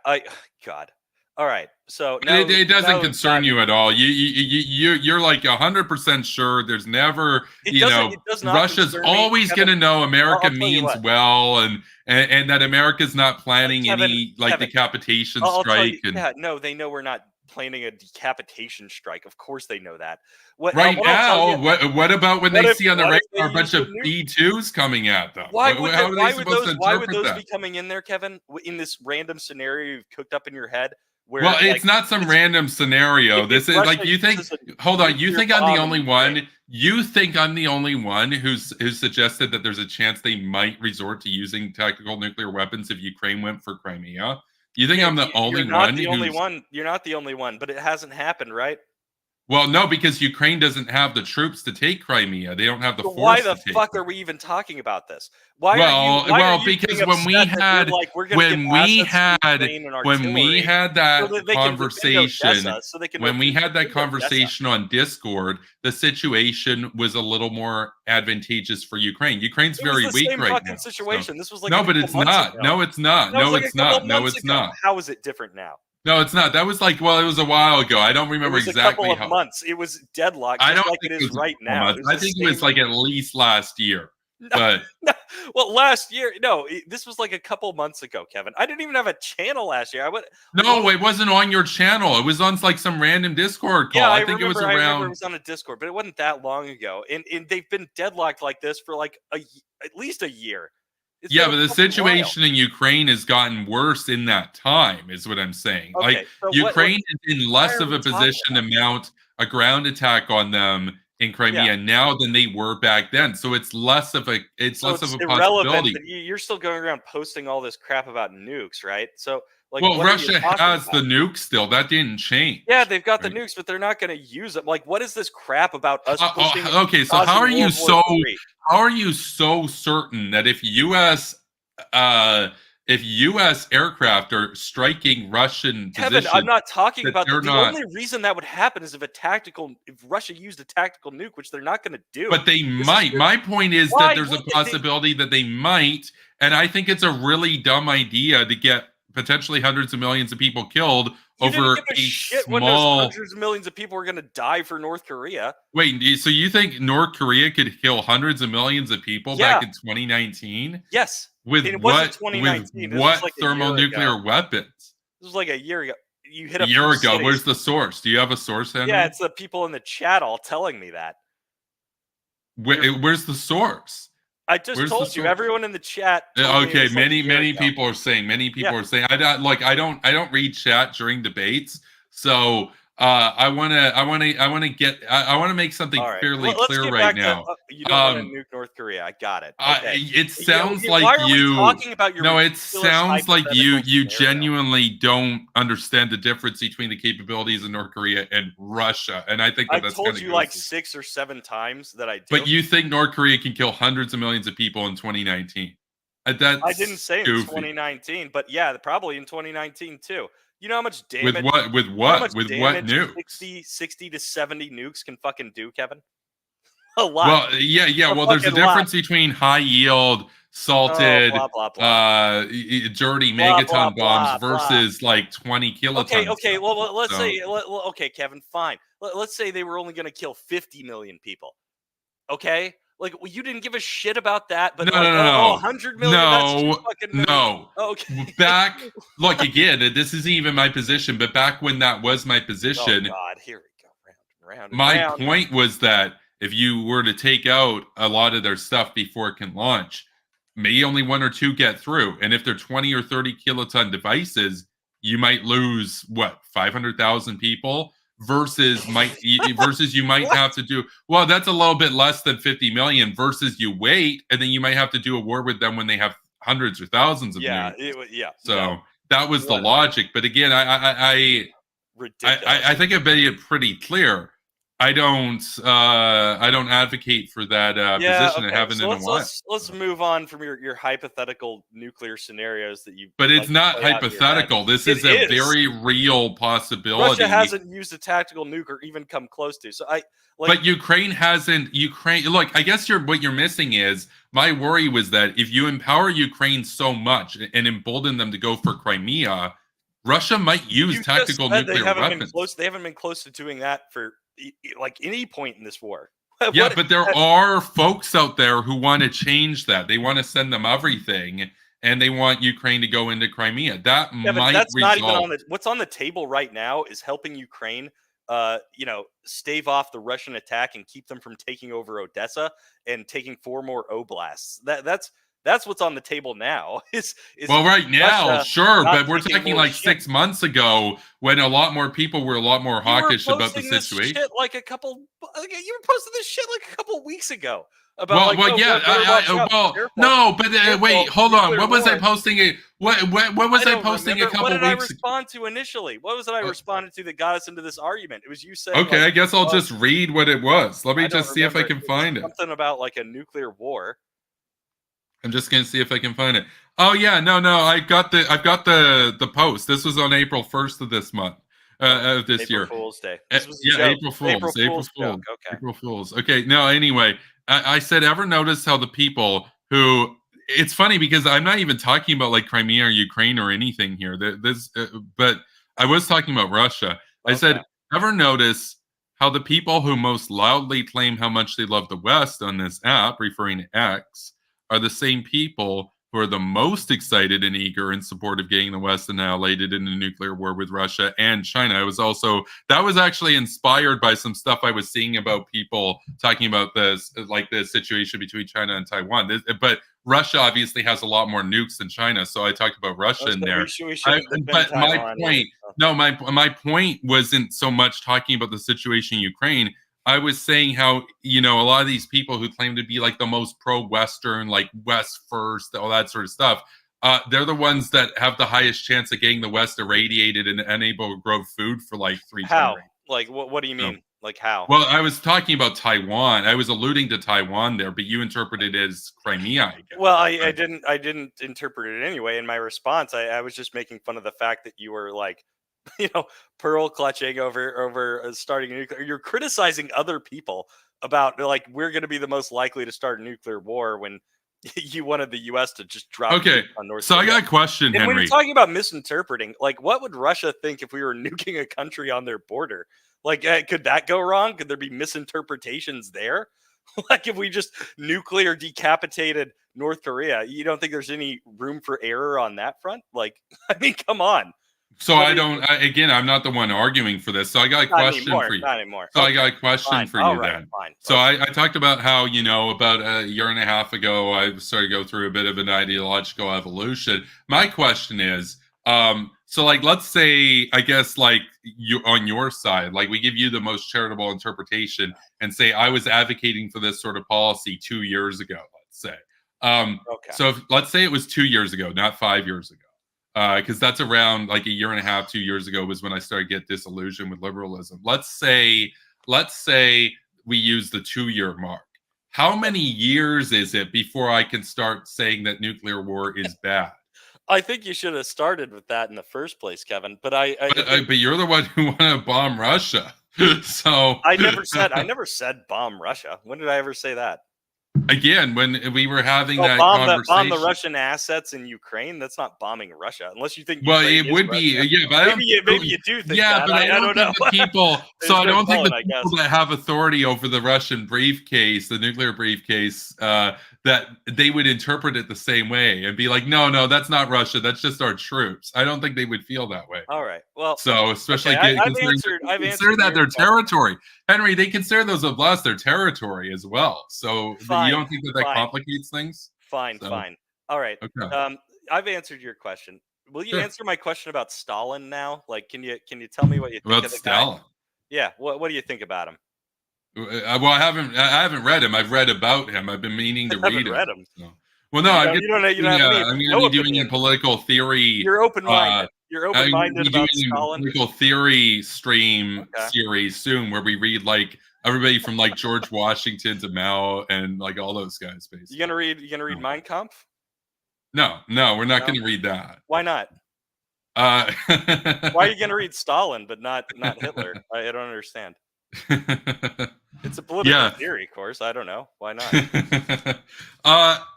God. All right. So it doesn't concern you at all. You're like 100% sure. There's never, it does not Russia's always going to know America means well, and that America's not planning any decapitation strike. No, they know we're not planning a decapitation strike. Of course, they know that. What about when they see on the radar a bunch of B2s coming at them? Why would those be coming in there, Kevin? In this random scenario you've cooked up in your head? Well, it's not some random scenario. This is like, you think. Hold on, you think I'm the only one? You think I'm the only one who's suggested that there's a chance they might resort to using tactical nuclear weapons if Ukraine went for Crimea? You think I'm the only one? You're not the only one, but it hasn't happened, right? Well, no, because Ukraine doesn't have the troops to take Crimea. They don't have the So why force the to take fuck are Crimea. we even talking about this? Why are you Well, why are well, you because getting upset that you're like, we're gonna give assets to Ukraine and when we artillery had so that that they can defend conversation Odessa, so they can when we had that defend Odessa? conversation on Discord, the situation was a little more advantageous for Ukraine. Ukraine's It was very the weak same right fucking now. So situation. This was like a no, but couple it's months not. ago. No, it's not. That was No, like a it's couple not. No, months it's ago. not. How is it different now? No, it's not. That was like, well, it was a while ago. I don't It remember was a couple exactly of how. months. It was deadlocked, I just don't like think it it is was a right couple now. It months. was I the think it was same. like at least last year. No, But no. Well, last year, no, this was like a couple months ago, Kevin. I didn't even have a channel last year. I would. no, it wasn't on your channel. It was on like some random Discord Yeah, call. I think it was I remember it around. was on a Discord, but it wasn't that long ago. And they've been deadlocked like this for like at least a year. It's Yeah, been a but the fucking while. situation in Ukraine has gotten worse in that time, is what I'm saying. Like Okay, so what Ukraine is in why less are of we a talking position to about this? mount a ground attack on them in Yeah. Crimea now than they were back then. So it's So less of it's a irrelevant possibility. that you're still going around posting all this crap about nukes, right? So like Well, what are you Russia talking has the about? nuke still. That didn't Yeah, change. they've got the Right? nukes, but they're not going to use them. Like, what is this crap about us pushing, Okay, so causing World War III? how are you so certain that uh if US aircraft are striking Russian Kevin, I'm positions not talking that about they're that. The not only reason that would happen is if Russia used a tactical nuke, which they're not going to do. but they This is might. just My point is that why there's a would possibility that they might, and I think it's a really dumb idea to get potentially hundreds of millions of people killed you didn't give over a a shit when there's small. hundreds of millions of people were going to die for North Korea? Wait, so you think North Korea could kill hundreds of millions of people back Yeah, in 2019? yes. With And it wasn't with 2019. This was what like a year ago. thermonuclear weapons? This was like a year ago. You hit A a few year ago. cities. Where's the source? Do you have a source, Yeah, Henry? it's the people in the chat all telling me that. Where's the source? I just Where's the told you. source? Everyone in the chat told me it Okay, was like a year many ago. people are saying. Many Yeah. people are saying. I don't read chat during debates. So I want to make something All right. fairly Let's clear get right back to now. you don't want to Um, nuke North Korea. I got it. Okay. it Yeah, sounds why like are we you. talking about your No, it ridiculous sounds like hypothetical you scenario? genuinely don't understand the difference between the capabilities of North Korea and Russia, and I think that I've that's kind told of you goes. like 6 or 7 times that I do. But you think North Korea can kill hundreds of millions of people in 2019? I didn't That's say in goofy. 2019, but yeah, probably in 2019 too. You know how much With damage what? With you know how much what? With what damage nukes? 60 to 70 nukes can fucking do, Kevin? A lot. Well, yeah. A Well, there's a fucking lot. difference between high yield, Oh, salted, blah blah blah. dirty Blah blah megaton bombs blah blah. versus like 20 Okay, kiloton okay. stuff. Well, let's So, say, okay, Kevin, fine. Let's say they were only going to kill 50 million people. Okay, like well, you didn't give a shit about that, but no, like, no, oh, no, 100 million, that's too no, fucking many. no. Okay. Back, look again. This isn't even my position, but back when that was my Oh position, God, here we go, round and my round. point was that if you were to take out a lot of their stuff before it can launch, maybe only one or two get through. And if they're 20 or 30 kiloton devices, you might lose what 500,000 people versus you might What? have to do well. That's a little bit less than 50 million versus you wait, and then you might have to do a war with them when they have hundreds or thousands of Yeah, nukes. yeah, no, So that was the whatever. logic. But again, Ridiculous. I think I've made it pretty clear. I don't advocate for that Yeah, position and okay. haven't So in a while. let's move on from your hypothetical nuclear scenarios that you But it's like to not play out in your head. hypothetical. This It is a is. very real Russia possibility. hasn't used a tactical nuke or even come close to. So I like But Ukraine hasn't. Ukraine. Look, I guess what you're missing is my worry was that if you empower Ukraine so much and embolden them to go for Crimea, Russia might use you just tactical said they nuclear haven't been weapons. close. They haven't been close to doing that for like any point in this war. Yeah, What? but there are folks out there who want to change that. They want to send them everything, and they want Ukraine to go into Crimea. That Kevin, might that's not even on result. the. What's on the table right now is helping Ukraine, stave off the Russian attack and keep them from taking over Odessa and taking 4 more oblasts. That's That's what's on the table now. Well, right now, Russia sure, not but we're taking talking more like shit. 6 months ago when a lot more people were a lot more You were hawkish about the posting this situation. shit like a couple. You were posting this shit like a couple weeks ago about Well, like, oh, yeah, better watch out. well, Careful, no, but wait, careful, hold on. nuclear What was I war. posting? What I was I don't posting a remember. What couple did I weeks ago? respond to initially? What was it I Uh, responded to that got us into this argument? It was you saying Okay, like, I guess I'll oh, just read what it was. Let me I don't just see if I remember. can It was find it. something about like a nuclear war. I'm just gonna see if I can find it. Oh yeah, no, I've got the post. This was on April 1st of this month, Oh, of this April year. Fool's Day. This was a Yeah, joke. April April Fools. April Fool's joke. Fools. Okay. April Fools. Okay. No. Anyway, I said, ever notice how the people who? It's funny because I'm not even talking about like Crimea or Ukraine or anything here. But I was talking about Russia. I Okay. said, ever notice how the people who most loudly claim how much they love the West on this app, referring to X, are the same people who are the most excited and eager in support of getting the West annihilated in a nuclear war with Russia and China. I was also that was actually inspired by some stuff I was seeing about people talking about this, like the situation between China and Taiwan. But Russia obviously has a lot more nukes than China, so I talked about Russia in So there. we shouldn't defend But my Taiwan point, either. no, my point wasn't so much talking about the situation in Ukraine. I was saying how, a lot of these people who claim to be like the most pro-Western, like West first, all that sort of stuff, they're the ones that have the highest chance of getting the West irradiated and unable to grow food for like 3 How? generations. Like, what do you So, mean? Like, how? well, I was talking about Taiwan. I was alluding to Taiwan there, but you interpreted it as Crimea, I guess. Well, I Right. didn't interpret it anyway. In my response, I was just making fun of the fact that you were like, pearl clutching over starting a nuclear. You're criticizing other people about like we're going to be the most likely to start a nuclear war when you wanted the U.S. to just drop Okay, nukes on North so I Korea. got a question, And when you're Henry. talking about misinterpreting, like what would Russia think if we were nuking a country on their border? Like, could that go wrong? Could there be misinterpretations there? Like, if we just nuclear decapitated North Korea, you don't think there's any room for error on that front? Like, I mean, come on. So What I do you, don't. Again, I'm not the one arguing for this. So I got a not question anymore. for you. Not anymore. So I Okay, got a question fine. for All you right, then. fine. So Okay. I talked about how, about a year and a half ago, I started to go through a bit of an ideological evolution. My question is, so like, let's say, I guess, like you on your side, like we give you the most charitable interpretation and say I was advocating for this sort of policy 2 years ago, let's say. Okay. So let's say it was 2 years ago, not 5 years ago, because that's around like a year and a half, 2 years ago was when I started to get disillusioned with liberalism. Let's say we use the 2 year mark. How many years is it before I can start saying that nuclear war is bad? I think you should have started with that in the first place, Kevin. But I But, think but you're the one who want to bomb Russia. So I never said bomb Russia. When did I ever say that? again, when we were having Well, that bomb the conversation, Russian assets in Ukraine. That's not bombing Russia, unless you think well, Ukraine it is would be, Russia. yeah, but I don't, Maybe you do think yeah, that. but I I don't don't know. think the people. So There's I no don't think telling, the I people guess. that have authority over the Russian briefcase, the nuclear briefcase, that they would interpret it the same way and be like, no, that's not Russia. That's just our troops. I don't think they would feel that way. All right. Well, So, okay. especially I've considering answered. they I've consider answered that your their question. territory, Henry. They consider those oblasts their territory as well. So you Fine. don't think that Fine. complicates things? Fine. So Fine. All right. okay, I've answered your question. Will you sure. answer my question about Stalin now? Like, can you tell me what you think About of the guy? Stalin. Yeah. What do you think about him? Well, I haven't read him. I've read about him. I've been meaning I to haven't read him. read him. So. Well, no, You don't have any I'm going to no be doing a opinion. political theory. You're open Uh, minded. You're I'm open going to minded be about doing a Stalin. political theory stream Okay. series soon, where we read like everybody from like George Washington to Mao and like all those guys. Basically, You gonna read No. Mein Kampf? No, we're not No. going to read that. Why not? Uh, Why are you gonna read Stalin but not Hitler? I don't understand. It's a political yeah. theory, of course. I don't know. Why not?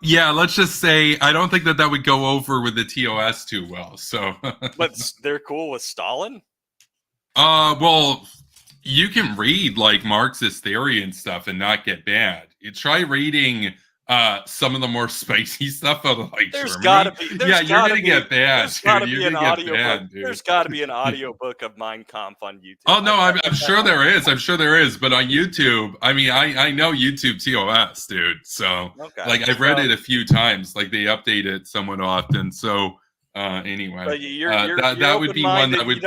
Yeah, let's just say I don't think that would go over with the TOS too well. So, But they're cool with Stalin? well, you can read like Marxist theory and stuff and not get banned. You try reading some of the more spicy stuff out of like There's Germany. gotta be. Yeah, you're gonna get banned, There's dude. gotta You're be an gonna get audiobook. banned, dude. There's gotta be an audiobook of Mein Kampf on YouTube. Oh no, I'm sure there is. I'm sure there is. But on YouTube, I mean, I know YouTube TOS, dude. So Okay. like I've read it a few times. Like they update it somewhat often. So anyway, But you're that would be one open-minded. that would You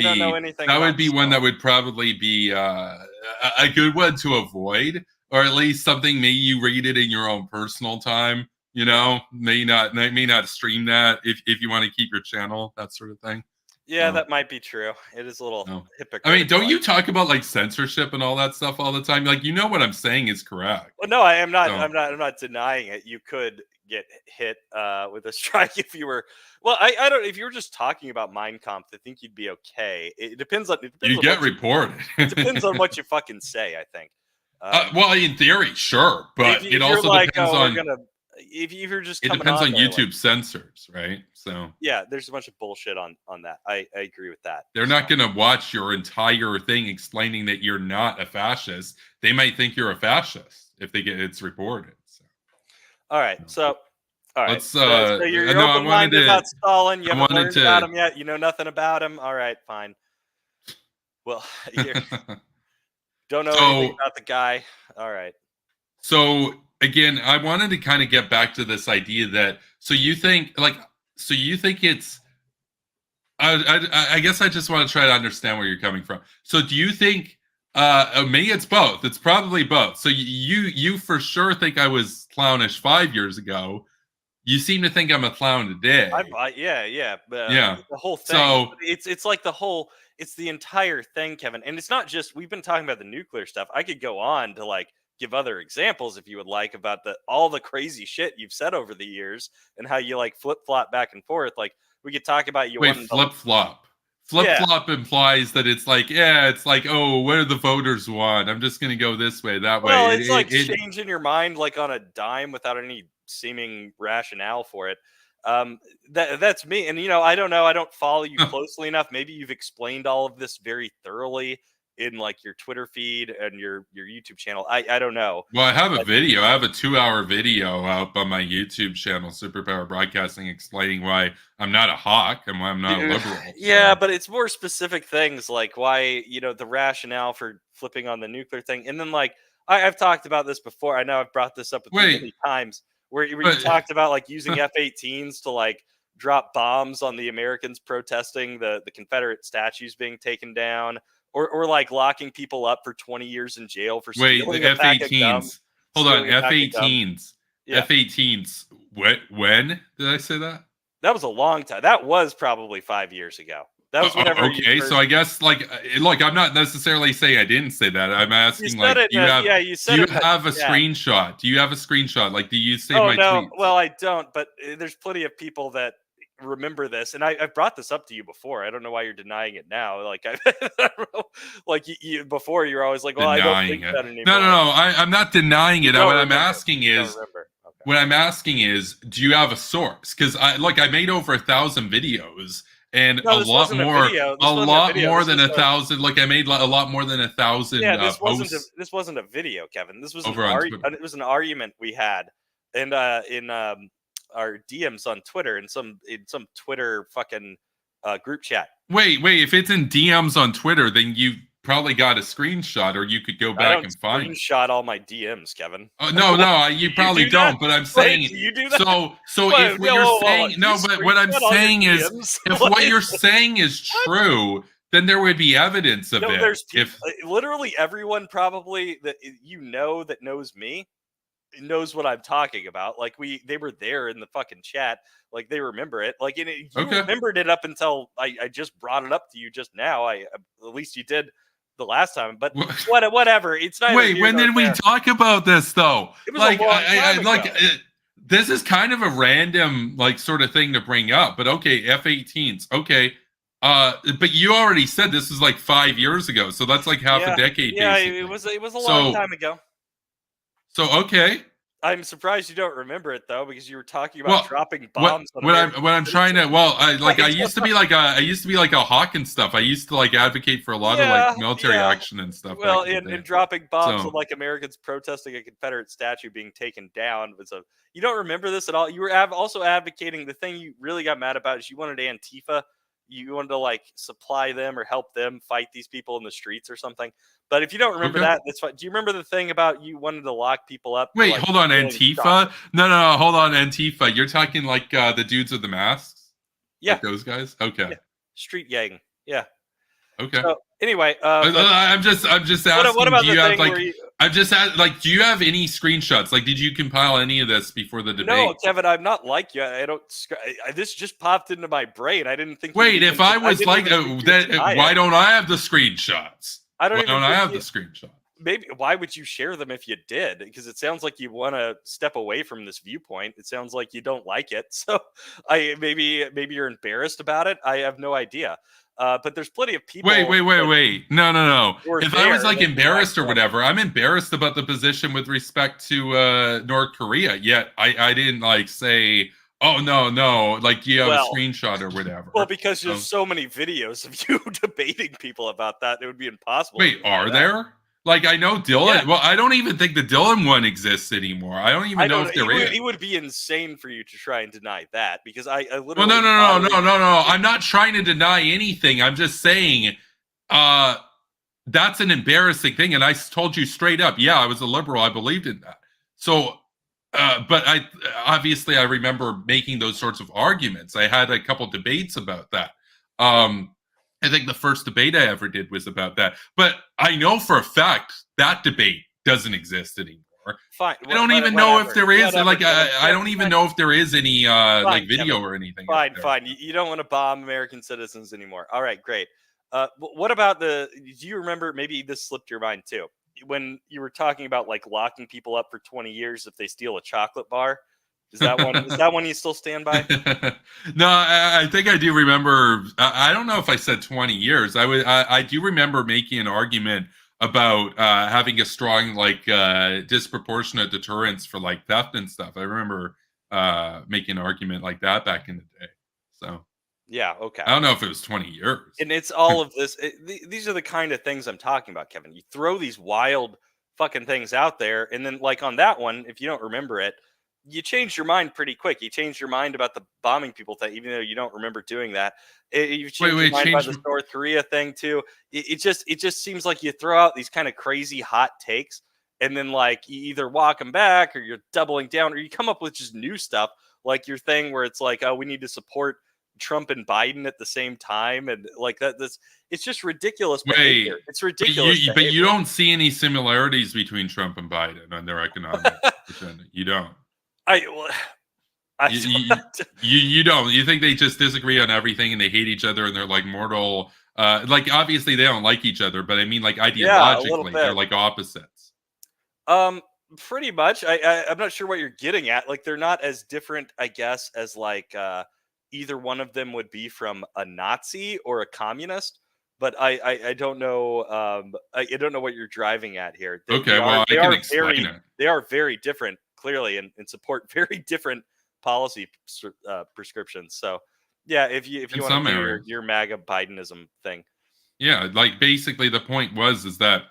don't know be anything that about would be one that would probably be a good one to avoid, or at least something maybe you read it in your own personal time. You know, may not stream that if you want to keep your channel, that sort of thing. Yeah, that might be true. It is a little hypocritical. I mean, don't you talk about like censorship and all that stuff all the time? Like, you know what I'm saying is correct. Well, no, I am not. So- I'm not denying it. You could get hit with a strike if you were. Well, I don't. If you were just talking about Mein Kampf, I think you'd be okay. It depends on. You on get what reported. It depends on what you fucking say. I think. Well, in theory, sure, but if it also like, depends oh, on. If you're just It coming depends on there, YouTube censors, right? So yeah, there's a bunch of bullshit on that. I agree with that. they're not going to watch your entire thing explaining that you're not a fascist. They might think you're a fascist if they get it's reported. So. All right, so all right. Let's. So you're no, I open-minded about Stalin. You haven't learned about him yet. You know nothing about him. All right, fine. Well, you don't know anything about the guy. All right. So again, I wanted to kind of get back to this idea that you think it's. I guess I just want to try to understand where you're coming from. So do you think? Maybe it's both. It's probably both. So you for sure think I was clownish 5 years ago. You seem to think I'm a clown today. Yeah. Yeah. The whole thing. So it's like the whole. It's the entire thing, Kevin. And it's not just. We've been talking about the nuclear stuff. I could go on to like give other examples if you would like about all the crazy shit you've said over the years and how you like flip flop back and forth. Like we could talk about you. Wait, flip flop. Flip flop implies that it's like, oh, what do the voters want? I'm just going to go this way, that way. Well, it's like changing your mind like on a dime without any seeming rationale for it. That's me. And, I don't know. I don't follow you closely enough. Maybe you've explained all of this very thoroughly in like your Twitter feed and your YouTube channel. I don't know. Well, I have a video. I have a 2-hour video up on my YouTube channel, Superpower Broadcasting, explaining why I'm not a hawk and why I'm not a liberal. Yeah, but it's more specific things like why, the rationale for flipping on the nuclear thing. And then like, I've talked about this before. I know I've brought this up many times where you talked about like using F-18s to like drop bombs on the Americans protesting the Confederate statues being taken down. Or like locking people up for 20 years in jail for stealing the a pack of gum. Hold on, F-18s. Yeah. F-18s. When did I say that? That was a long time. That was probably 5 years ago. That was whenever. Okay, so I guess like, look, I'm not necessarily saying I didn't say that. I'm asking you like, do you have a screenshot? Do you have a screenshot? Like, do you say my tweets? Well, I don't. But there's plenty of people that remember this, and I've brought this up to you before. I don't know why you're denying it now. Like I don't know, like you before you were always like, well, denying I don't think it. that anymore. No, I'm not denying it. What I'm asking is, do you have a source? Because I made over 1,000 videos and a lot more than 1,000. Like I made a lot more than 1,000. Yeah, this wasn't a video, Kevin. This was it was an argument we had, and in our DMs on Twitter in some Twitter fucking group chat. Wait, if it's in DMs on Twitter, then you probably got a screenshot, or you could go back and find it. Screenshot all my DMs, Kevin. No, you probably don't. But I'm saying, you do that? So if what you're saying, but what I'm saying is, if what you're saying is true, then there would be evidence of it. There's literally everyone probably that that knows me knows what I'm talking about. Like they were there in the fucking chat. Like they remember it. Like you remembered it up until I just brought it up to you just now. At least you did the last time. But whatever. It's not. Wait, when did we talk about this though? It was a long time ago. This is kind of a random like sort of thing to bring up. But okay, F-18s. Okay. But you already said this was like 5 years ago, so that's like half a decade. Yeah, basically. it was a long time ago. So okay, I'm surprised you don't remember it though, because you were talking about Well, dropping what bombs on what I'm American what I'm trying to citizens. well, I Like, used to be like a hawk and stuff. I used to like advocate for a lot of like yeah, military yeah. action and stuff back Well, in the and day. dropping bombs on So like Americans protesting a Confederate statue being taken down was a. You don't remember this at all. You were also advocating the thing you really got mad about is you wanted Antifa. You wanted to like supply them or help them fight these people in the streets or something. But if you don't remember okay. that, that's fine. Do you remember the thing about you wanted to lock people up for Wait, like hold on, stealing Antifa? chocolate? No, hold on, Antifa. You're talking like the dudes with the masks, Yeah, like those guys. Okay, yeah. Street gang. Yeah. okay. So anyway, but I'm just what asking. Do about the you have thing like? where you? I'm just like, do you have any screenshots? Like, did you compile any of this before the No, debate? Kevin, I'm not like you. I don't. This just popped into my brain. I didn't think you would Wait, even. if I I was didn't like even think you would that, deny it. why don't I have the screenshots? I don't Why even don't I think have the you. screenshots? Maybe why would you share them if you did? Because it sounds like you want to step away from this viewpoint. It sounds like you don't like it. So I maybe you're embarrassed about it. I have no idea. But there's plenty of people like Wait. No. who are If I was there like that can back embarrassed or you up. whatever, I'm embarrassed about the position with respect to North Korea. Yet I didn't like say, oh no, like do you have a Well, screenshot or well, whatever. because there's so many videos of you debating people about that, it would be impossible to Wait, deny are that. there? Like I know Yeah, Dylan. Well, I don't even think the Dylan one exists anymore. I don't even I know don't know. if there is. It would be insane for you to try and deny that because I Well, literally modeled. I'm not trying to deny anything. I'm just saying, uh, that's an embarrassing thing. And I told you straight up, yeah, I was a liberal. I believed in that. So, but I obviously I remember making those sorts of arguments. I had a couple debates about that. Um, I think the first debate I ever did was about that. But I know for a fact that debate doesn't exist anymore. Fine, I don't even know if whatever, there is whatever, like Kevin. I don't even Fine, know if there is any like fine, video Kevin. or anything out Fine, there. fine. You don't want to bomb American citizens anymore. All right, great. What about the? Do you remember? Maybe this slipped your mind too. When you were talking about like locking people up for 20 years if they steal a chocolate bar. Is that one? Is that one you still stand by? No, I think I do remember. I don't know if I said 20 years. I do remember making an argument about having a strong, like, disproportionate deterrence for like theft and stuff. I remember making an argument like that back in the day. So Yeah. Okay. I don't know if it was 20 years. And it's all of this. These are the kind of things I'm talking about, Kevin. You throw these wild fucking things out there, and then like on that one, if you don't remember it, you changed your mind pretty quick. You changed your mind about the bombing people thing, even though you don't remember doing that. You changed your Wait, mind about change. this North Korea thing too. It just seems like you throw out these kind of crazy hot takes, and then like you either walk them back, or you're doubling down, or you come up with just new stuff, like your thing where it's like, oh, we need to support Trump and Biden at the same time, and like that. That's it's just ridiculous Wait, behavior. It's ridiculous but you behavior. don't see any similarities between Trump and Biden on their economic agenda. You don't. I well, I You, you you don't. You think they just disagree on everything and they hate each other and they're like mortal. Like obviously they don't like each other, but I mean like yeah, a little ideologically they're bit. like opposites. Um, Pretty much. I'm not sure what you're getting at. Like they're not as different, I guess, as like either one of them would be from a Nazi or a communist. But I don't know. I don't know what you're driving at here. Okay, well I can explain Very it. different, clearly, and support very different policy prescriptions. So yeah, if In you want to some do areas. your MAGA Bidenism thing, Yeah, like basically the point was is that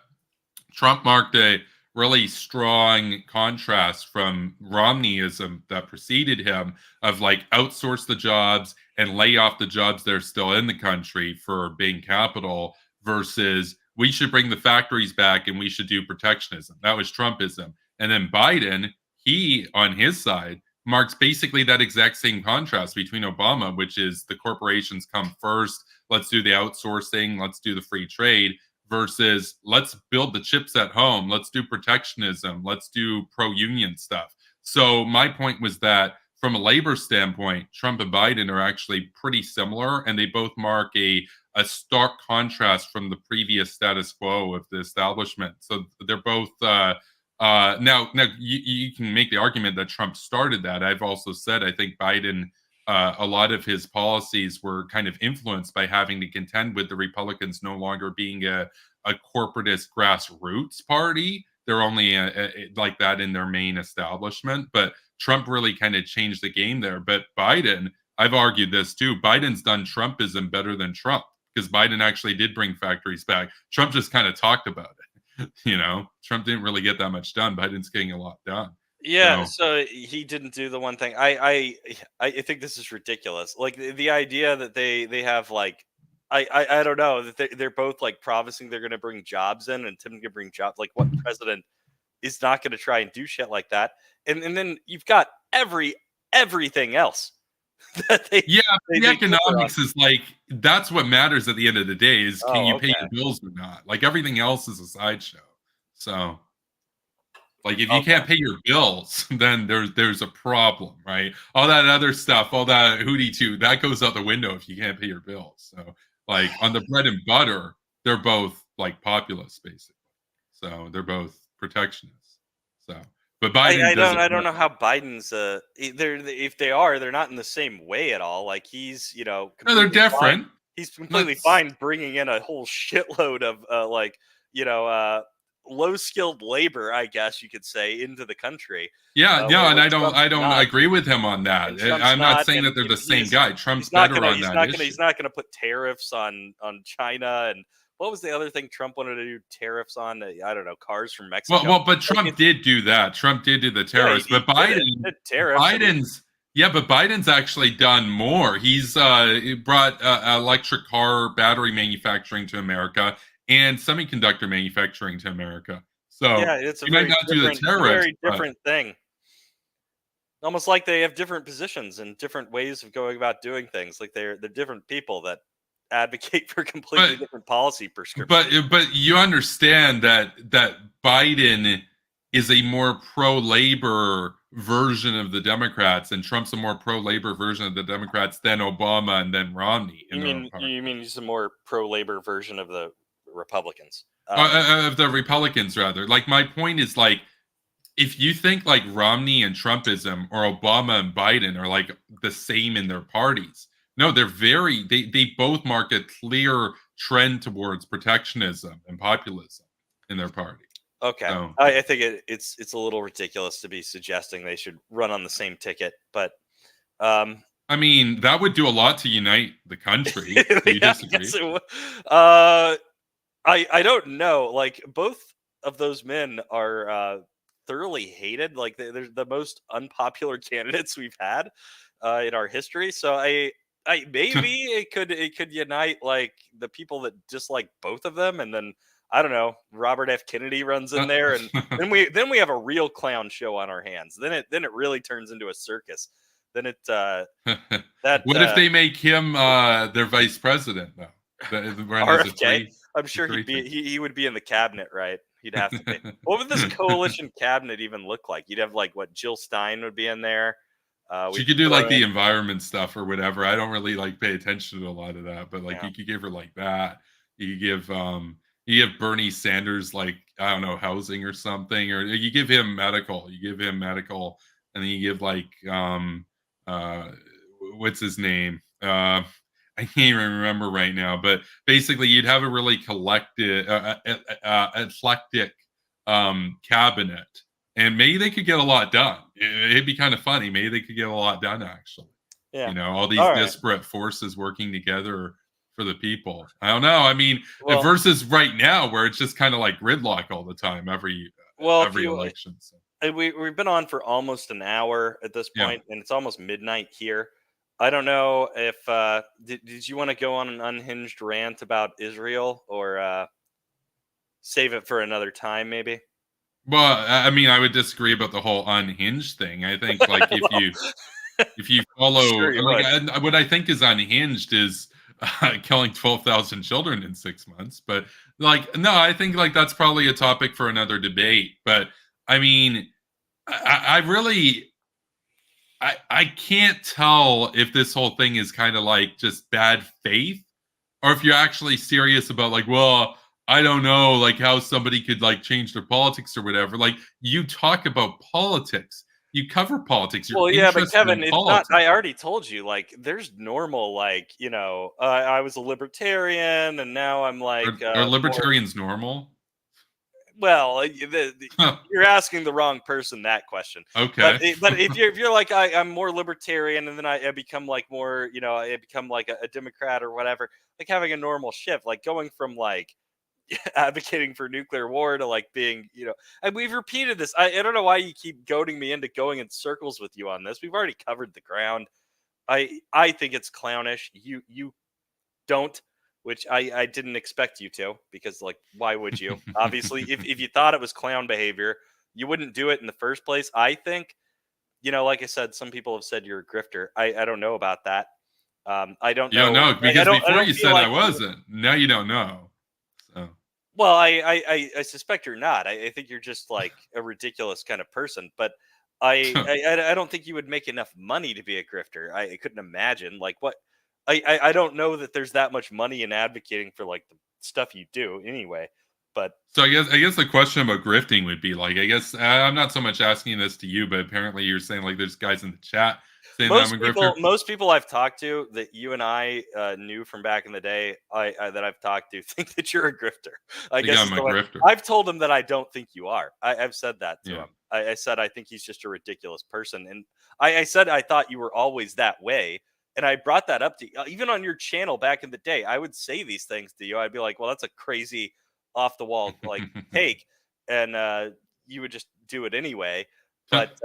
Trump marked a really strong contrast from Romneyism that preceded him of like outsource the jobs and lay off the jobs that are still in the country for being capital versus we should bring the factories back and we should do protectionism. That was Trumpism. And then Biden, he on his side marks basically that exact same contrast between Obama, which is the corporations come first, let's do the outsourcing, let's do the free trade versus let's build the chips at home, let's do protectionism, let's do pro-union stuff. So my point was that from a labor standpoint, Trump and Biden are actually pretty similar and they both mark a stark contrast from the previous status quo of the establishment. So they're both now you can make the argument that Trump started that. I've also said I think Biden a lot of his policies were kind of influenced by having to contend with the Republicans no longer being a corporatist grassroots party. they're only like that in their main establishment. But Trump really kind of changed the game there. But Biden, I've argued this too. Biden's done Trumpism better than Trump because Biden actually did bring factories back. Trump just kind of talked about it. Trump didn't really get that much done. Biden's getting a lot done. Yeah, So so he didn't do the one thing. I think this is ridiculous. Like the idea that they have like I don't know that they're both like promising they're going to bring jobs in and Tim going to bring jobs. Like what president is not going to try and do shit like that? And then you've got everything else that yeah, the they differ on. economics is like that's what matters at the end of the day is can Oh, you pay okay, your bills or not? Like everything else is a sideshow. So like if you okay. can't pay your bills, then there's a problem, right? All that other stuff, all that hootie too, that goes out the window if you can't pay your bills. So like on the bread and butter, they're both like populists basically. So they're both protectionists. So but Biden doesn't I don't know how Biden's they're if they are they're not in the same way at all. Like he's no, they're completely fine. different. He's completely That's fine bringing in a whole shitload of like you know low skilled labor, I guess you could say, into the country. yeah, no, and Where Trump's I don't not, agree with him on that. and Trump's I'm not not, saying and that they're the same he's guy. Trump's better on that issue. he's not gonna put tariffs on China and what was the other thing Trump wanted to do tariffs on? I don't know, cars from Mexico. But Like Trump did do that. Trump did do the yeah, tariffs, he but did it. He did tariffs. I mean, Biden's actually done more. He's he brought electric car battery manufacturing to America and semiconductor manufacturing to America. So yeah, it's a he might not do the tariffs, very but different thing. Almost like they have different positions and different ways of going about doing things. Like they're different people that advocate for completely but different policy prescriptions. but you understand that Biden is a more pro labor version of the Democrats, and Trump's a more pro labor version of the Democrats than Obama and then Romney in their own party. You mean he's a more pro labor version of the Republicans? Of the Republicans, rather. Like my point is like if you think like Romney and Trumpism or Obama and Biden are like the same in their parties, no, they both mark a clear trend towards protectionism and populism in their party. Okay, So I think it's a little ridiculous to be suggesting they should run on the same ticket, but I mean that would do a lot to unite the country. Do you yeah, disagree? I don't know. Like both of those men are thoroughly hated. Like they're the most unpopular candidates we've had in our history. So I maybe it could unite like the people that dislike both of them, and then I don't know. Robert F. Kennedy runs in there, and then we have a real clown show on our hands. Then it really turns into a circus. Then it that what if they make him their vice president though? RFK. I'm sure he would be in the cabinet, right? He'd have to be. What would this coalition cabinet even look like? You'd have like what Jill Stein would be in there. She could do like the environment stuff or whatever. I don't really like pay attention to a lot of that, but like you could give her like that. You give Bernie Sanders like I don't know housing or something, or you give him medical. You give him medical, and then you give like what's his name? I can't even remember right now, but basically you'd have a really eclectic cabinet, and maybe they could get a lot done. It'd be kind of funny. Maybe they could get a lot done actually. Yeah. All these disparate forces working together for the people. I don't know. I mean, versus right now where it's just kind of like gridlock all the time every election. So. And we've been on for almost an hour at this point, and it's almost midnight here. I don't know if did you want to go on an unhinged rant about Israel or save it for another time, maybe? Well, I mean, I would disagree about the whole unhinged thing. I think like if you follow what I think is unhinged is killing 12,000 children in 6 months. But like, no, I think like that's probably a topic for another debate. But I mean, I really. I can't tell if this whole thing is kind of like just bad faith or if you're actually serious about like, well, I don't know, like how somebody could like change their politics or whatever. Like you talk about politics, you cover politics. Well, yeah, but Kevin, it's not. I already told you, like, there's normal, like, I was a libertarian, and now I'm like. Are libertarians normal? well, you're asking the wrong person that question. Okay. But if you're like I'm more libertarian, and then I become like more, I become like a Democrat or whatever, like having a normal shift, like going from like advocating for nuclear war to like being, and we've repeated this. I don't know why you keep goading me into going in circles with you on this. We've already covered the ground. I think it's clownish. You don't, which I didn't expect you to, because like why would you? Obviously, if you thought it was clown behavior, you wouldn't do it in the first place. I think, like I said, some people have said you're a grifter. I don't know about that. I don't You don't know. know I because don't I before don't you feel said I like wasn't. Now you don't know. So well, I suspect you're not. I think you're just like a ridiculous kind of person. But I don't think you would make enough money to be a grifter. I couldn't imagine like what. I don't know that there's that much money in advocating for like the stuff you do anyway. But So I guess the question about grifting would be like, I guess I'm not so much asking this to you, but apparently you're saying like there's guys in the chat saying that I'm a grifter. most people I've talked to that you and I knew from back in the day, that I've talked to think that you're a grifter. I Think guess is I'm a the way. grifter. I've told him that I don't think you are. I've said that to Yeah. him. I said I think he's just a ridiculous person, and I said I thought you were always that way, and I brought that up to you. Even on your channel back in the day, I would say these things to you. I'd be like, "Well, that's a crazy, off the wall like take," and you would just do it anyway. But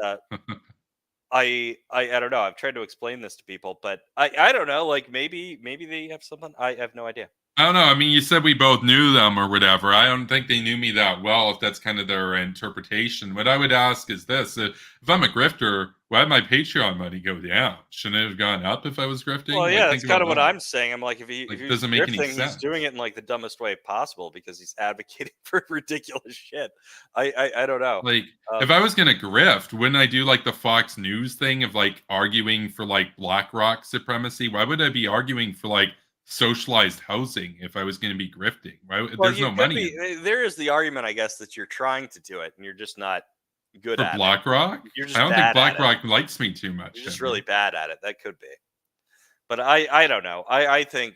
I don't know. I've tried to explain this to people, but I don't know. Like maybe they have something. I have no idea. I don't know. I mean, you said we both knew them or whatever. I don't think they knew me that well, if that's kind of their interpretation. What I would ask is this: if I'm a grifter, why did my Patreon money go down? Shouldn't it have gone up if I was grifting? Well, Like, yeah, think that's kind about of what that. I'm saying. I'm like, if Like, he's doesn't make any grifting, he's doing sense. it in like the dumbest way possible because he's advocating for ridiculous shit. I don't know. Like, if Um, I was gonna grift, wouldn't I do like the Fox News thing of like arguing for like BlackRock supremacy? Why would I be arguing for like socialized housing if I was gonna be grifting? well, There's you no could money be. in it. There is the argument, I guess, that you're trying to do it and you're just not good For at it. BlackRock? You're I just don't think bad at it. BlackRock likes me too much, You're just really Henry. bad at it. That could be. But I don't know. I think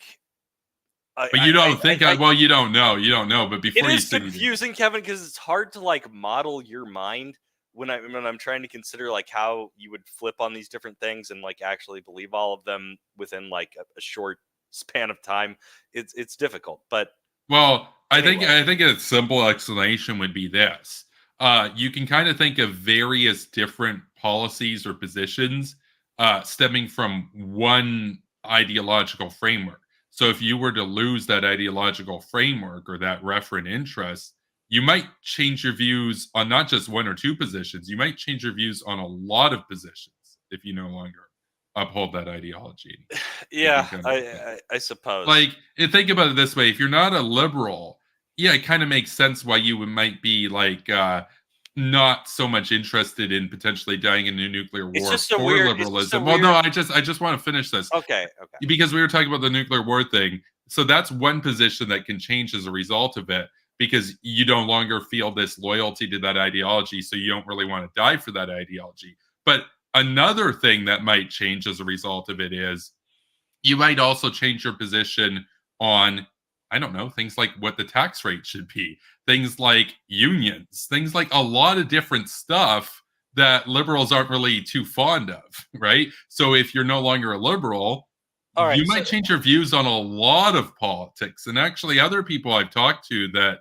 But you don't think I well, you don't know. You don't know, but it before you is said you did. confusing, Kevin, because it's hard to like model your mind when I'm trying to consider like how you would flip on these different things and like actually believe all of them within like a short span of time. It's difficult, but Well, I think anyway. I think a simple explanation would be this. You can kind of think of various different policies or positions stemming from one ideological framework. So if you were to lose that ideological framework or that referent interest, you might change your views on not just one or two positions. You might change your views on a lot of positions if you no longer uphold that ideology. You can Yeah, kind of think. I suppose. Like, and think about it this way: if you're not a liberal, yeah, it kind of makes sense why you might be like not so much interested in potentially dying in a nuclear war for It's just a liberalism. Well, no, weird. I just want to finish this Okay, okay. because we were talking about the nuclear war thing. So that's one position that can change as a result of it because you no longer feel this loyalty to that ideology, so you don't really want to die for that ideology. But another thing that might change as a result of it is you might also change your position on, I don't know, things like what the tax rate should be, things like unions, things like a lot of different stuff that liberals aren't really too fond of, right? So if you're no longer a liberal, All you right, so might change your views on a lot of politics. And actually, other people I've talked to that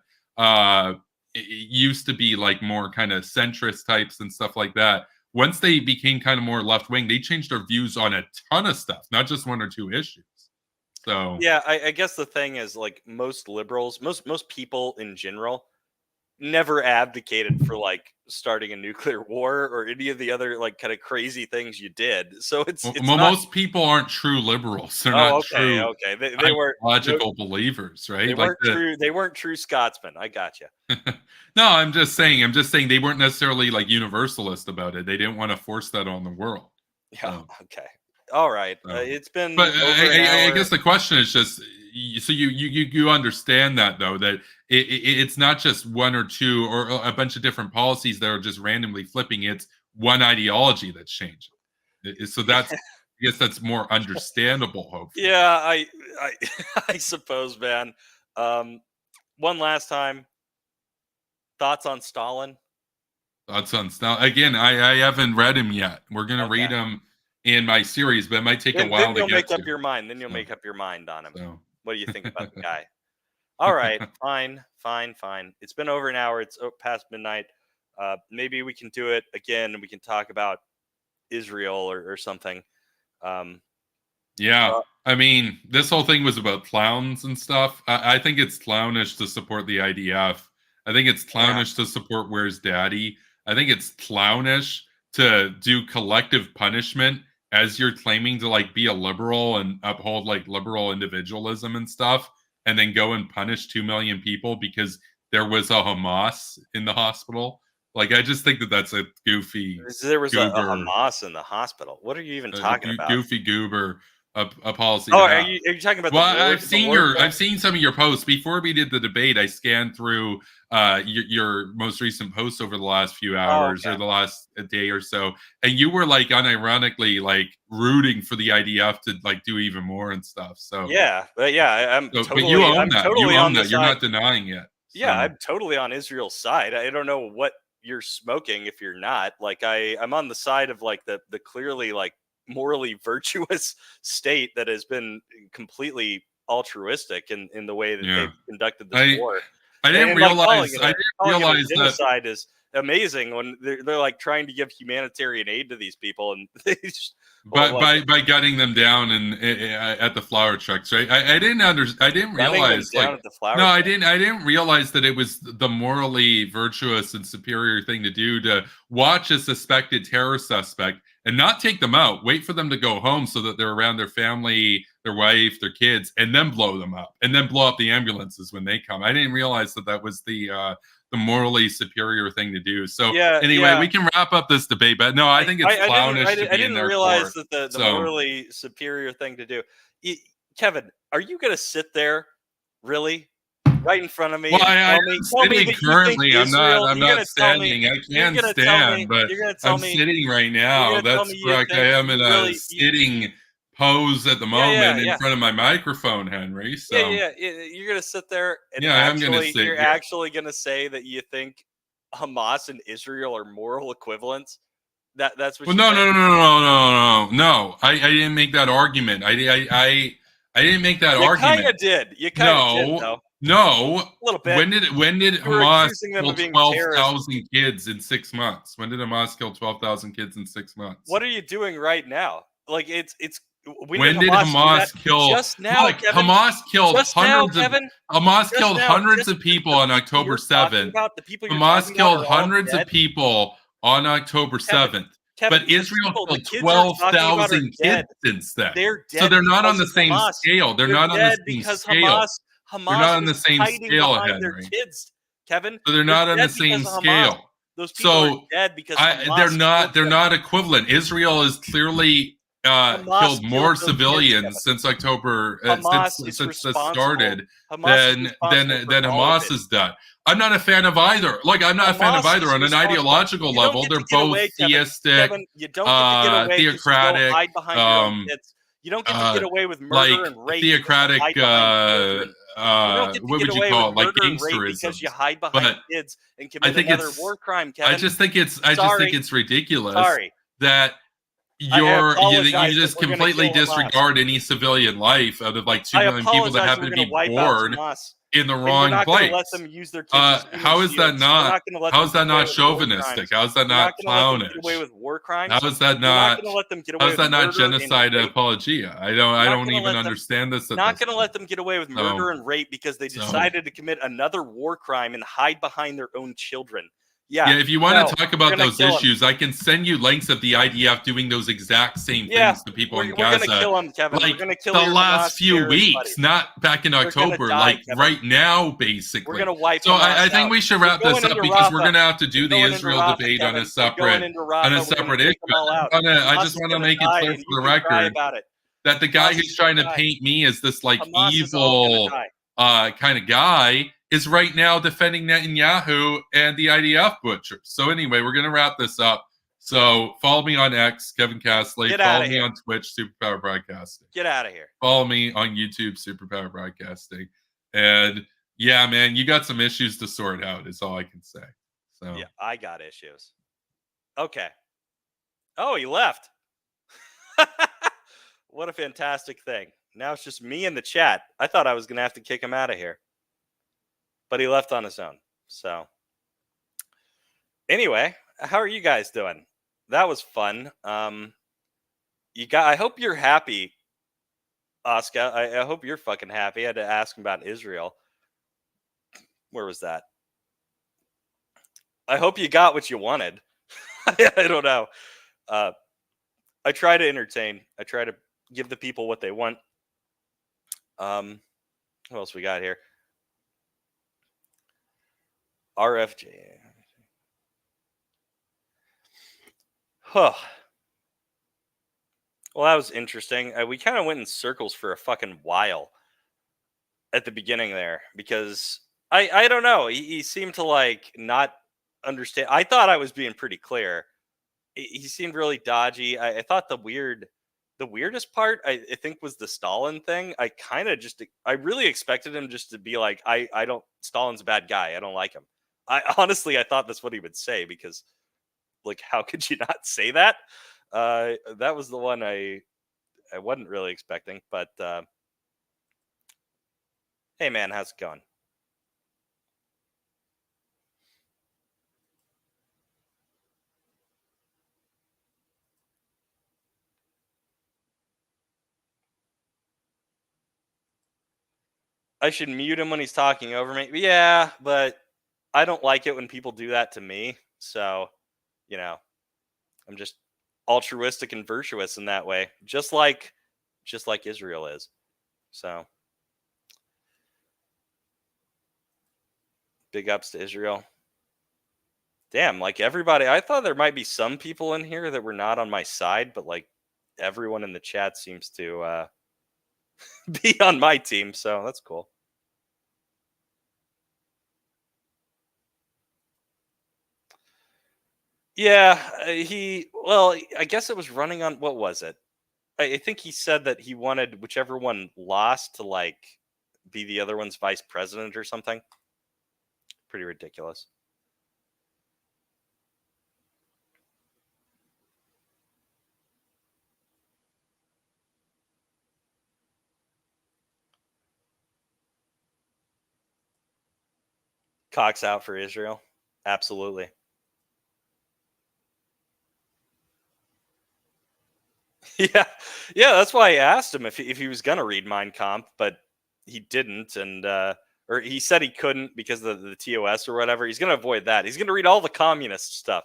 used to be like more kind of centrist types and stuff like that, once they became kind of more left wing, they changed their views on a ton of stuff, not just one or two issues. So, yeah, I guess the thing is like most liberals, most people in general never advocated for like starting a nuclear war or any of the other like kind of crazy things you did. So it's not. most people aren't true liberals. They're Oh, not okay, true okay. They weren't. ideological believers, They right? Like weren't true. They weren't true Scotsmen. I got you. no, I'm just saying they weren't necessarily like universalist about it. They didn't want to force that on the world. Yeah. So, Okay. All right. so. It's But been over an I hour. guess the question is just so you understand that though that it's not just one or two or a bunch of different policies that are just randomly flipping. It's one ideology that's changing. So that's I guess that's more understandable. Hopefully, Yeah. I I suppose, man. Um, one last time. Thoughts on Stalin? Thoughts on Stalin? Again, I haven't read him yet. We're gonna Okay. read him in my series, but it might take a Then while to you'll get make up to. your mind. Then you'll So, make up your mind on him. so. What do you think about the guy? All right, fine, fine, fine. It's been over an hour. It's past midnight. Maybe we can do it again, and we can talk about Israel or something. Um, Yeah, uh, I mean, this whole thing was about clowns and stuff. I think it's clownish to support the IDF. I think it's yeah, clownish to support Where's Daddy. I think it's clownish to do collective punishment as you're claiming to like be a liberal and uphold like liberal individualism and stuff, and then go and punish 2 million people because there was a Hamas in the hospital. Like, I just think that that's a goofy there was a goober, Hamas in the hospital. What are you even talking about? goofy goober, a policy Oh, to are have. you talking about Well, the war crime? I've seen some of your posts before we did the debate. I scanned through your most recent posts over the last few Oh, hours or okay. the last day or so, and you were like unironically like rooting for the IDF to like do even more and stuff. Yeah, but yeah, But you own I'm that. You totally own on the that. You're side. not denying it. Yeah, So I'm totally on Israel's side. I don't know what you're smoking if you're not. Like I'm on the side of like the clearly like morally virtuous state that has been completely altruistic in the way that yeah, they've conducted this I war. I didn't Like realize calling it a that. genocide is amazing when they're like trying to give humanitarian aid to these people and they just well But like by gutting them down and at the flower trucks, right? I didn't running them realize down like at the flower no, shop. I didn't realize that it was the morally virtuous and superior thing to do to watch a suspected terror suspect and not take them out, wait for them to go home so that they're around their family, their wife, their kids, and then blow them up, and then blow up the ambulances when they come. I didn't realize that that was the morally superior thing to do. So Yeah, anyway, yeah. we can wrap up this debate, but no, I think it's clownish to I be in didn't their realize court. that the So, morally superior thing to do. Kevin, are you gonna sit there, really, right in front of me well, and I'm tell me sitting that you think currently. Israel? I'm not standing. I can stand, but You're gonna tell I'm me sitting right you're now. gonna tell That's me you correct. I think am in you a really you, sitting pose at the yeah yeah moment in yeah front of my microphone, Henry. yeah So, yeah you're gonna sit there and yeah, I am going to sit you're here. actually gonna say that you think Hamas and Israel are moral equivalents? That's what Well, you're no, saying? no, no, no, no, no, no, no. I didn't make that argument. I didn't make that You kind argument. of did. You kind of did, No, though. no. A little bit. When did You were Hamas accusing them kill of being terrorists. 12,000 kids in 6 months? When did Hamas kill 12,000 kids in 6 months? What are you doing right now? Like it's when did When did Hamas do that? Hamas kill? Just now, Look, Kevin. Just now, Kevin. Hamas Just killed now. hundreds Just of the people on people October you're talking 7th. about, the people you're Hamas talking about killed are all hundreds of dead. people on October Kevin. 7th. Kevin, But Israel the killed kids you're talking about are 12,000 kids dead. since then. They're So dead they're not on because the of same Hamas. scale. They're They're not on the dead same because scale. They're Hamas not on the was same hiding scale, behind their Henry. kids. Kevin, So they're they're not on the dead same because of Hamas. scale. Those people are So dead because Hamas killed they're them. not equivalent. Israel has clearly Hamas killed more killed those kids, Kevin. civilians since October Hamas is since this responsible. started Hamas is responsible for than all of Hamas it. has done. I'm not a fan of either. Like, I'm not a fan of Hamas either is on an responsible. ideological You don't level. get to They're get both away, Kevin. theistic, Kevin, you don't get to get away because you go theocratic, hide behind your own um, kids. You don't get to get uh, away with murder like and rape because you theocratic. hide behind children. You don't get to What get would you away with call it? Like murder and rape because you gangsterisms. hide behind But kids and I commit think another it's war crime, Kevin. I just think Sorry. it's ridiculous Sorry. that I you apologize that just we're going to completely kill Hamas. disregard any civilian life out of like 2 I million people that apologize that happen we're to going be to wipe out born Hamas. in the And we're wrong not going to let place. them use their kids as human How is that shields. We're not not going to let how them is get that away not with war chauvinistic? crimes. How is that We're not not going to let them get away clownish? with war crimes. How is that We're not not going to let them get away with murder and genocide rape. apologia? We're I not don't going to even let them understand this at not this going to point. let them get away with So murder and rape because they so decided to commit another war crime and hide behind their own children. Yeah, yeah, if you want no, to talk we're about going to those kill them. issues, I can send you links of the IDF doing those exact same Yeah, things to people in we're going to Gaza, kill them, Kevin. We're like going to kill the your Hamas last few terrorist weeks, buddies. not back in They're going to October, die, like Kevin. right now, We're basically. going to wipe So Hamas I think out. we should We're wrap going this up into because we're Rafah. going to have to do We're the going into Israel Rafah, debate Kevin. We're going into on a Rafah. We're going to separate take issue. them all out. I Hamas just is want to going to make it die, clear and for you the can cry record about it. that the guy Hamas who's is going trying to to die. paint me as this like Hamas is all going to evil die. kind of guy is right now defending Netanyahu and the IDF butchers. So anyway, we're gonna wrap this up. So follow me on X, Kevin Castley. Get Follow out of me here. on Twitch, Superpower Broadcasting. Get out of here. Follow me on YouTube, Superpower Broadcasting. And Yeah, man, you got some issues to sort out. Is all I can say. Yeah, So I got issues. Okay. Oh, he left. What a fantastic thing. Now it's just me in the chat. I thought I was going to have to kick him out of here, but he left on his own. So, anyway, how are you guys doing? That was fun. I hope you're happy, Oscar. I hope you're fucking happy. I had to ask him about Israel. Where was that? I hope you got what you wanted. I don't know. Uh, I try to entertain. I try to give the people what they want. What else we got here? RFJ. Huh. Well, that was interesting. We kind of went in circles for a fucking while at the beginning there because I don't know. He seemed to like not understand. I thought I was being pretty clear. He seemed really dodgy. I thought the weirdest part I think was the Stalin thing. I really expected him just to be like, I don't Stalin's a bad guy. I don't like him. I thought that's what he would say because like how could you not say that? That was the one I wasn't really expecting, but hey man, how's it going? I should mute him when he's talking over me. Yeah, but I don't like it when people do that to me. So, you know, I'm just altruistic and virtuous in that way, just like Israel is. So, big ups to Israel. Damn, like everybody, I thought there might be some people in here that were not on my side, but like everyone in the chat seems to be on my team, so that's cool. Yeah, I guess it was running on what was it? I think he said that he wanted whichever one lost to like be the other one's vice president or something. Pretty ridiculous. Cox out for Israel. Absolutely. Yeah, yeah. That's why I asked him if he was gonna read Mein Kampf, but he didn't, and or he said he couldn't because of the TOS or whatever. He's gonna avoid that. He's gonna read all the communist stuff.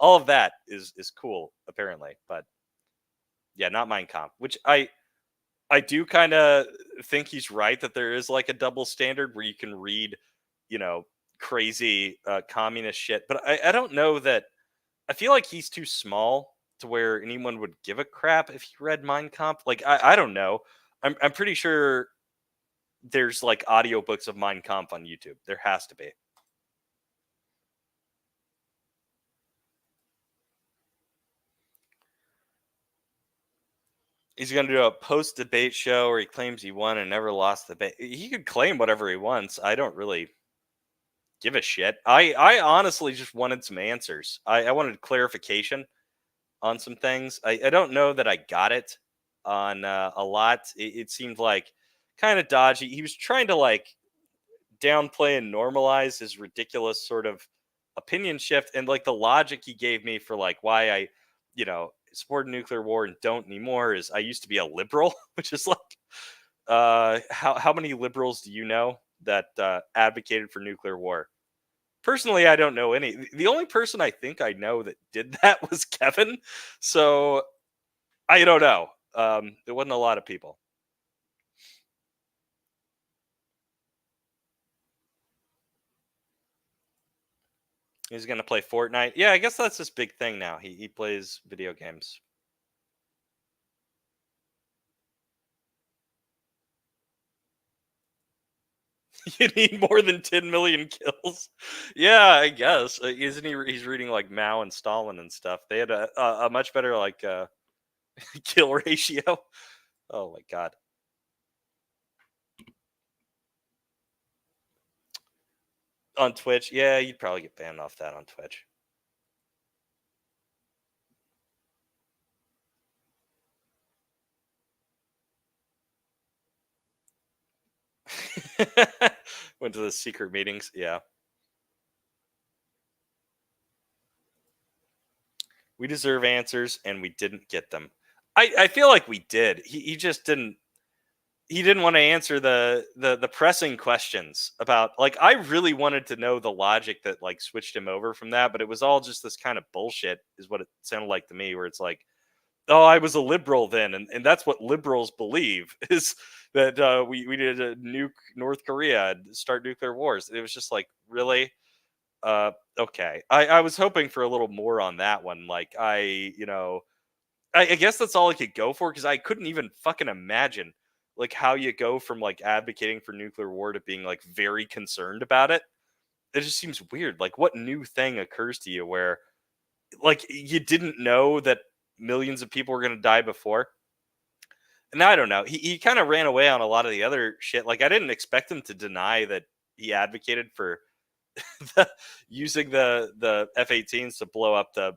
All of that is cool apparently, but yeah, not Mein Kampf. Which I do kind of think he's right that there is like a double standard where you can read, you know, crazy communist shit, but I don't know that. I feel like he's too small to where anyone would give a crap if he read Mein Kampf. Like I don't know. I'm pretty sure there's like audiobooks of Mein Kampf on YouTube. There has to be. He's going to do a post debate show where he claims he won and never lost the debate. He could claim whatever he wants. I don't really give a shit. I honestly just wanted some answers. I wanted clarification on some things. I don't know that I got it on a lot. It seemed like kind of dodgy. He was trying to like downplay and normalize his ridiculous sort of opinion shift and like the logic he gave me for like why support nuclear war and don't anymore is I used to be a liberal, which is like how many liberals do you know that advocated for nuclear war? Personally, I don't know any. The only person I think I know that did that was Kevin. So I don't know. There wasn't a lot of people. He's gonna play Fortnite. Yeah, I guess that's his big thing now. He plays video games. You need more than 10 million kills. Yeah, I guess. Isn't he? He's reading like Mao and Stalin and stuff. They had a much better like kill ratio. Oh my god. On Twitch, yeah, you'd probably get banned off that on Twitch. Went to the secret meetings. Yeah, we deserve answers, and we didn't get them. I feel like we did. He just didn't. He didn't want to answer the pressing questions about, like, I really wanted to know the logic that like switched him over from that, but it was all just this kind of bullshit, is what it sounded like to me. Where it's like, oh, I was a liberal then, and that's what liberals believe is that we need to nuke North Korea and start nuclear wars. It was just like, really, okay. I was hoping for a little more on that one. Like, I guess that's all I could go for, because I couldn't even fucking imagine like how you go from like advocating for nuclear war to being like very concerned about it. It just seems weird. Like, what new thing occurs to you where like you didn't know that millions of people were going to die before? And I don't know. He kind of ran away on a lot of the other shit. Like, I didn't expect him to deny that he advocated for using the F-18s to blow up the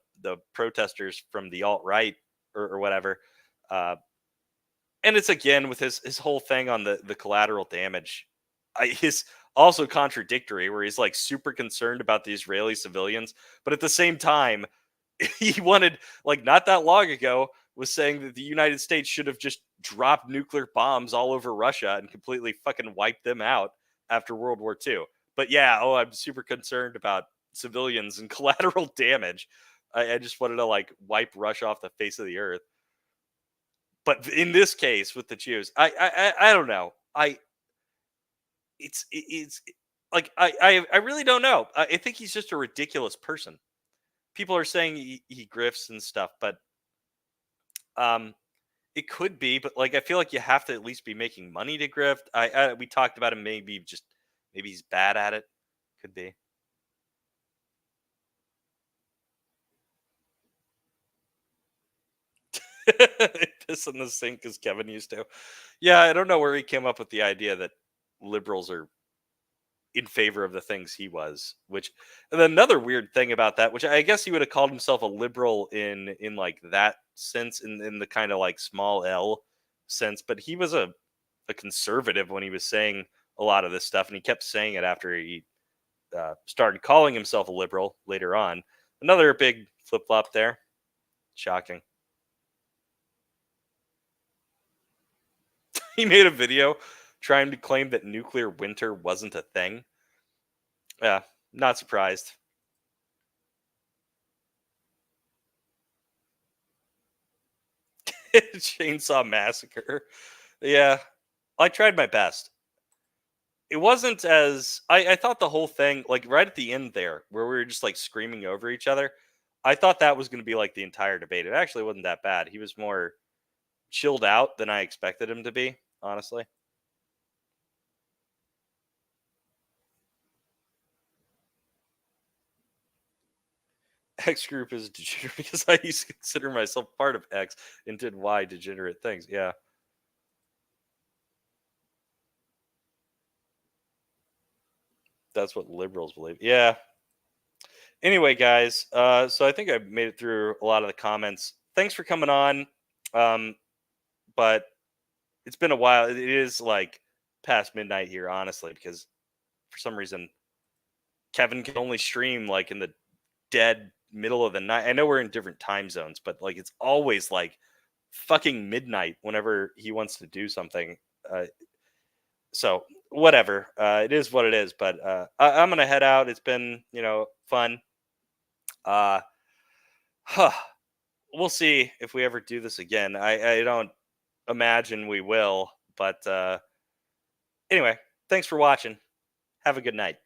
protesters from the alt right, or whatever. Uh, and it's again with his whole thing on the collateral damage. His also contradictory, where he's like super concerned about the Israeli civilians, but at the same time, he wanted, like, not that long ago, was saying that the United States should have just dropped nuclear bombs all over Russia and completely fucking wiped them out after World War II. But yeah, oh, I'm super concerned about civilians and collateral damage. I just wanted to like wipe Russia off the face of the earth. But in this case with the Jews, I don't know. It's like I really don't know. I think he's just a ridiculous person. People are saying he grifts and stuff, but um, it could be. But like, I feel like you have to at least be making money to grift. We talked about him. Maybe he's bad at it. Could be. Piss in the sink, as Kevin used to. Yeah, I don't know where he came up with the idea that liberals are in favor of the things he was. Which, and then another weird thing about that, which I guess he would have called himself a liberal in like that sense, in the kind of like small L sense, but he was a conservative when he was saying a lot of this stuff, and he kept saying it after he started calling himself a liberal later on. Another big flip flop there. Shocking. He made a video trying to claim that nuclear winter wasn't a thing. Yeah, not surprised. Chainsaw Massacre. Yeah, I tried my best. It wasn't as I thought the whole thing, like right at the end there, where we were just like screaming over each other. I thought that was going to be like the entire debate. It actually wasn't that bad. He was more chilled out than I expected him to be, honestly. X group is degenerate because I used to consider myself part of X and did Y degenerate things. Yeah, that's what liberals believe. Yeah. Anyway, guys, so I think I made it through a lot of the comments. Thanks for coming on. Um, but it's been a while. It is like past midnight here, honestly, because for some reason Kevin can only stream like in the dead middle of the night. I know we're in different time zones, but like it's always like fucking midnight whenever he wants to do something. So whatever, it is what it is. But I'm gonna head out. It's been, fun. Uh, huh. We'll see if we ever do this again. I don't imagine we will. But anyway, thanks for watching. Have a good night.